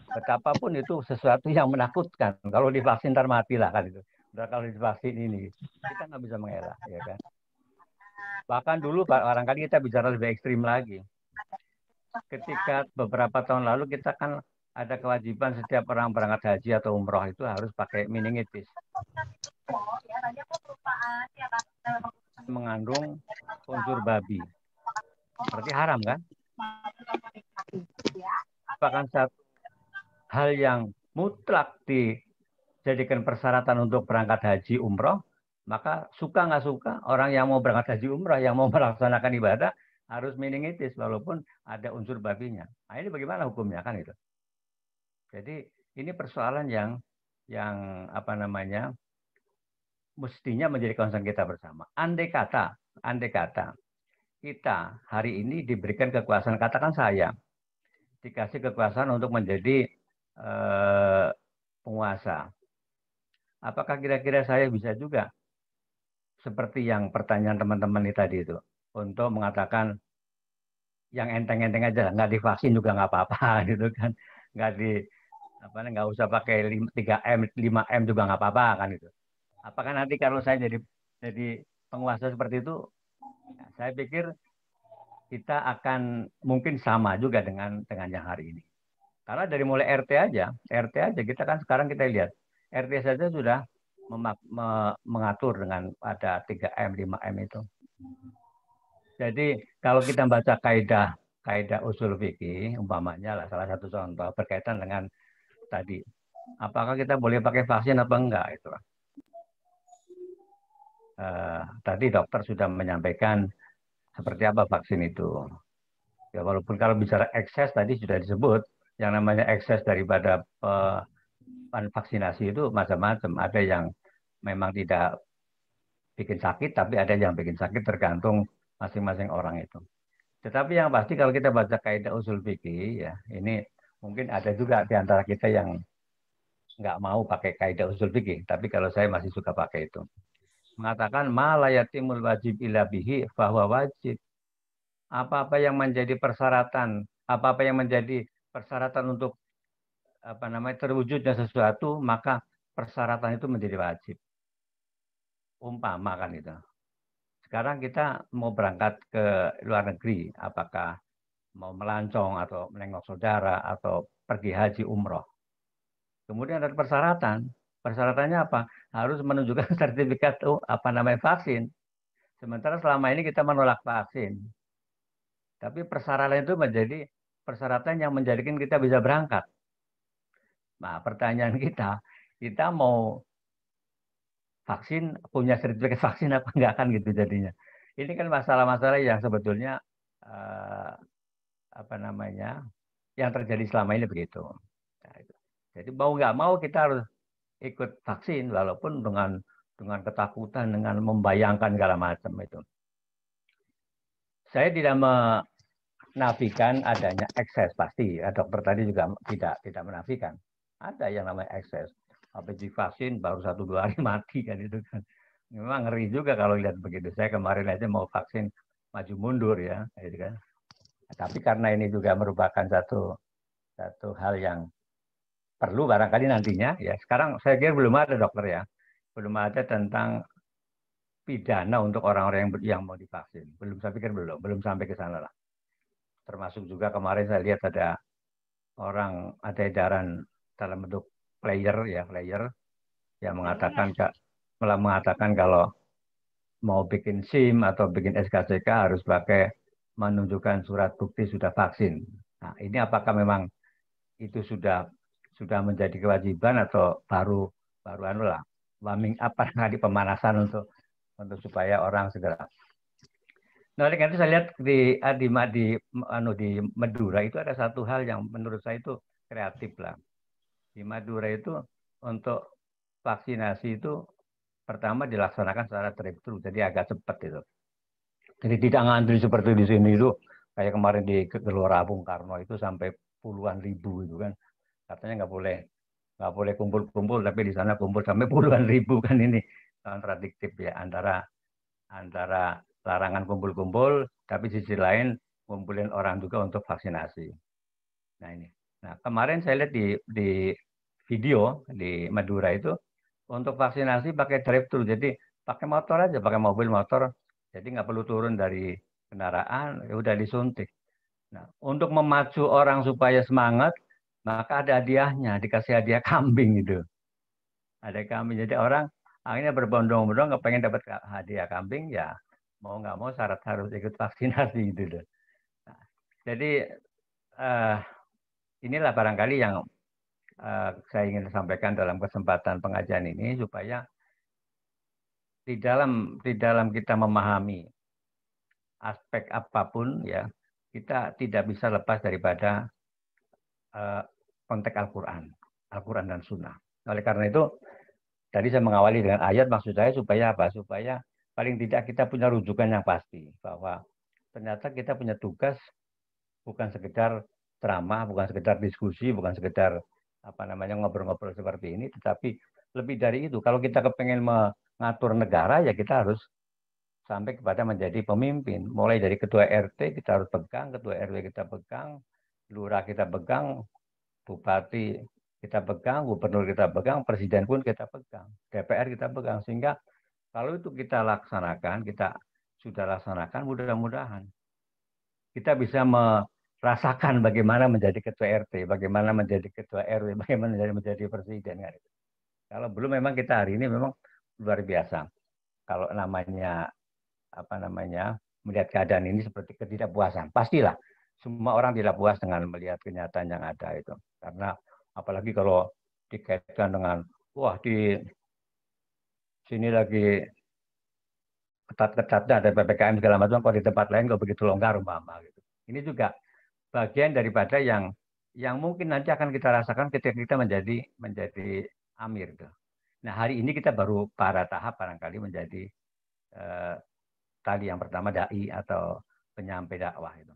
Betapapun itu sesuatu yang menakutkan. Kalau divaksin ntar matilah kan itu. Udah kalau divaksin ini kita nggak bisa mengelak, ya kan? Bahkan dulu barangkali kita bicara lebih ekstrim lagi. Ketika beberapa tahun lalu kita kan ada kewajiban setiap orang berangkat haji atau umroh itu harus pakai meningitis. Mengandung unsur babi. Berarti haram kan? Bahkan satu hal yang mutlak dijadikan persyaratan untuk berangkat haji umroh, maka suka nggak suka orang yang mau berangkat haji umroh, yang mau melaksanakan ibadah harus meningitis walaupun ada unsur babinya. Nah, ini bagaimana hukumnya kan itu? Jadi ini persoalan yang mestinya menjadi concern kita bersama. Andai kata kita hari ini diberikan kekuasaan, katakan saya dikasih kekuasaan untuk menjadi penguasa. Apakah kira-kira saya bisa juga seperti yang pertanyaan teman-teman ini tadi itu, untuk mengatakan yang enteng-enteng aja, nggak divaksin juga nggak apa-apa gitu kan, nggak usah pakai 3M, 5M juga nggak apa-apa kan itu. Apakah nanti kalau saya jadi penguasa seperti itu, ya, saya pikir kita akan mungkin sama juga dengan yang hari ini. Karena dari mulai RT aja kita kan sekarang kita lihat RT saja sudah mengatur dengan ada 3M, 5M itu. Jadi kalau kita baca kaidah usul fikih, umpamanya lah salah satu contoh berkaitan dengan tadi, apakah kita boleh pakai vaksin apa enggak itu. Tadi dokter sudah menyampaikan seperti apa vaksin itu. Ya walaupun kalau bicara ekses tadi sudah disebut, yang namanya ekses daripada vaksinasi itu macam-macam. Ada yang memang tidak bikin sakit, tapi ada yang bikin sakit tergantung masing-masing orang itu. Tetapi yang pasti kalau kita baca kaidah usul fikih, ya ini mungkin ada juga di antara kita yang nggak mau pakai kaidah usul fikih, tapi kalau saya masih suka pakai itu. Mengatakan ma la yatimul wajib illa bihi bahwa wajib. Apa-apa yang menjadi persyaratan, apa-apa yang menjadi persyaratan untuk terwujudnya sesuatu, maka persyaratan itu menjadi wajib. Umpama kan itu. Sekarang kita mau berangkat ke luar negeri, apakah mau melancong atau menengok saudara atau pergi haji umroh. Kemudian ada persyaratan. Persyaratannya apa? Harus menunjukkan sertifikat vaksin. Sementara selama ini kita menolak vaksin. Tapi persyaratan itu menjadi persyaratan yang menjadikan kita bisa berangkat. Nah, pertanyaan kita mau vaksin, punya sertifikat vaksin apa enggak kan gitu jadinya. Ini kan masalah-masalah yang sebetulnya yang terjadi selama ini begitu. Nah, itu. Jadi mau nggak mau kita harus ikut vaksin walaupun dengan ketakutan, dengan membayangkan segala macam itu. Saya tidak menafikan adanya ekses pasti. Dokter tadi juga tidak menafikan. Ada yang namanya ekses. Habis divaksin baru 1-2 hari mati kan itu kan. Memang ngeri juga kalau lihat begitu. Saya kemarin aja mau vaksin maju mundur ya, gitu kan. Tapi karena ini juga merupakan satu hal yang perlu barangkali nantinya ya. Sekarang saya kira belum ada dokter ya. Belum ada tentang pidana untuk orang-orang yang mau divaksin. Saya pikir belum sampai ke sana lah. Termasuk juga kemarin saya lihat ada edaran dalam bentuk player yang mengatakan kalau mau bikin SIM atau bikin SKCK harus pakai menunjukkan surat bukti sudah vaksin. Nah, ini apakah memang itu sudah menjadi kewajiban atau baru warming up di pemanasan untuk supaya orang segera. Nah, oleh karena itu saya lihat di Madura itu ada satu hal yang menurut saya itu kreatif lah. Di Madura itu untuk vaksinasi itu pertama dilaksanakan secara drive-thru, jadi agak cepat itu. Jadi tidak ngantri seperti di sini itu, kayak kemarin di Gelora Bung Karno itu sampai puluhan ribu itu kan. Katanya nggak boleh kumpul-kumpul, tapi di sana kumpul sampai puluhan ribu kan, ini kontradiktif ya antara larangan kumpul-kumpul, tapi sisi lain ngumpulin orang juga untuk vaksinasi. Nah ini. Nah kemarin saya lihat di video di Madura itu untuk vaksinasi pakai drive-thru, jadi pakai motor aja, pakai mobil motor, jadi nggak perlu turun dari kendaraan, ya udah disuntik. Nah untuk memacu orang supaya semangat, maka ada hadiahnya, dikasih hadiah kambing gitu. Ada kambing, jadi orang akhirnya berbondong-bondong kepengen dapat hadiah kambing, ya mau nggak mau syarat harus ikut vaksinasi gitu. Nah, jadi inilah barangkali yang saya ingin sampaikan dalam kesempatan pengajian ini, supaya di dalam kita memahami aspek apapun ya, kita tidak bisa lepas daripada konteks Al-Quran dan Sunnah. Oleh karena itu tadi saya mengawali dengan ayat, maksud saya supaya apa? Supaya paling tidak kita punya rujukan yang pasti bahwa ternyata kita punya tugas bukan sekedar ceramah, bukan sekedar diskusi, bukan sekedar ngobrol-ngobrol seperti ini, tetapi lebih dari itu. Kalau kita kepengen mengatur negara, ya kita harus sampai kepada menjadi pemimpin. Mulai dari ketua RT kita harus pegang, ketua RW kita pegang, lurah kita pegang, bupati kita pegang, gubernur kita pegang, presiden pun kita pegang, DPR kita pegang. Sehingga kalau itu kita laksanakan, kita sudah laksanakan, mudah-mudahan kita bisa merasakan bagaimana menjadi ketua RT, bagaimana menjadi ketua RW, bagaimana menjadi presiden. Kalau belum, memang kita hari ini memang luar biasa. Kalau namanya melihat keadaan ini seperti ketidakpuasan, pastilah semua orang tidak puas dengan melihat kenyataan yang ada itu. Karena apalagi kalau dikaitkan dengan wah di sini lagi ketat-ketatnya ada PPKM segala macam, kalau di tempat lain kok begitu longgar umpama gitu. Ini juga bagian daripada yang mungkin nanti akan kita rasakan ketika kita menjadi amir gitu. Nah, hari ini kita baru pada tahap barangkali menjadi tadi yang pertama dai atau penyampai dakwah itu.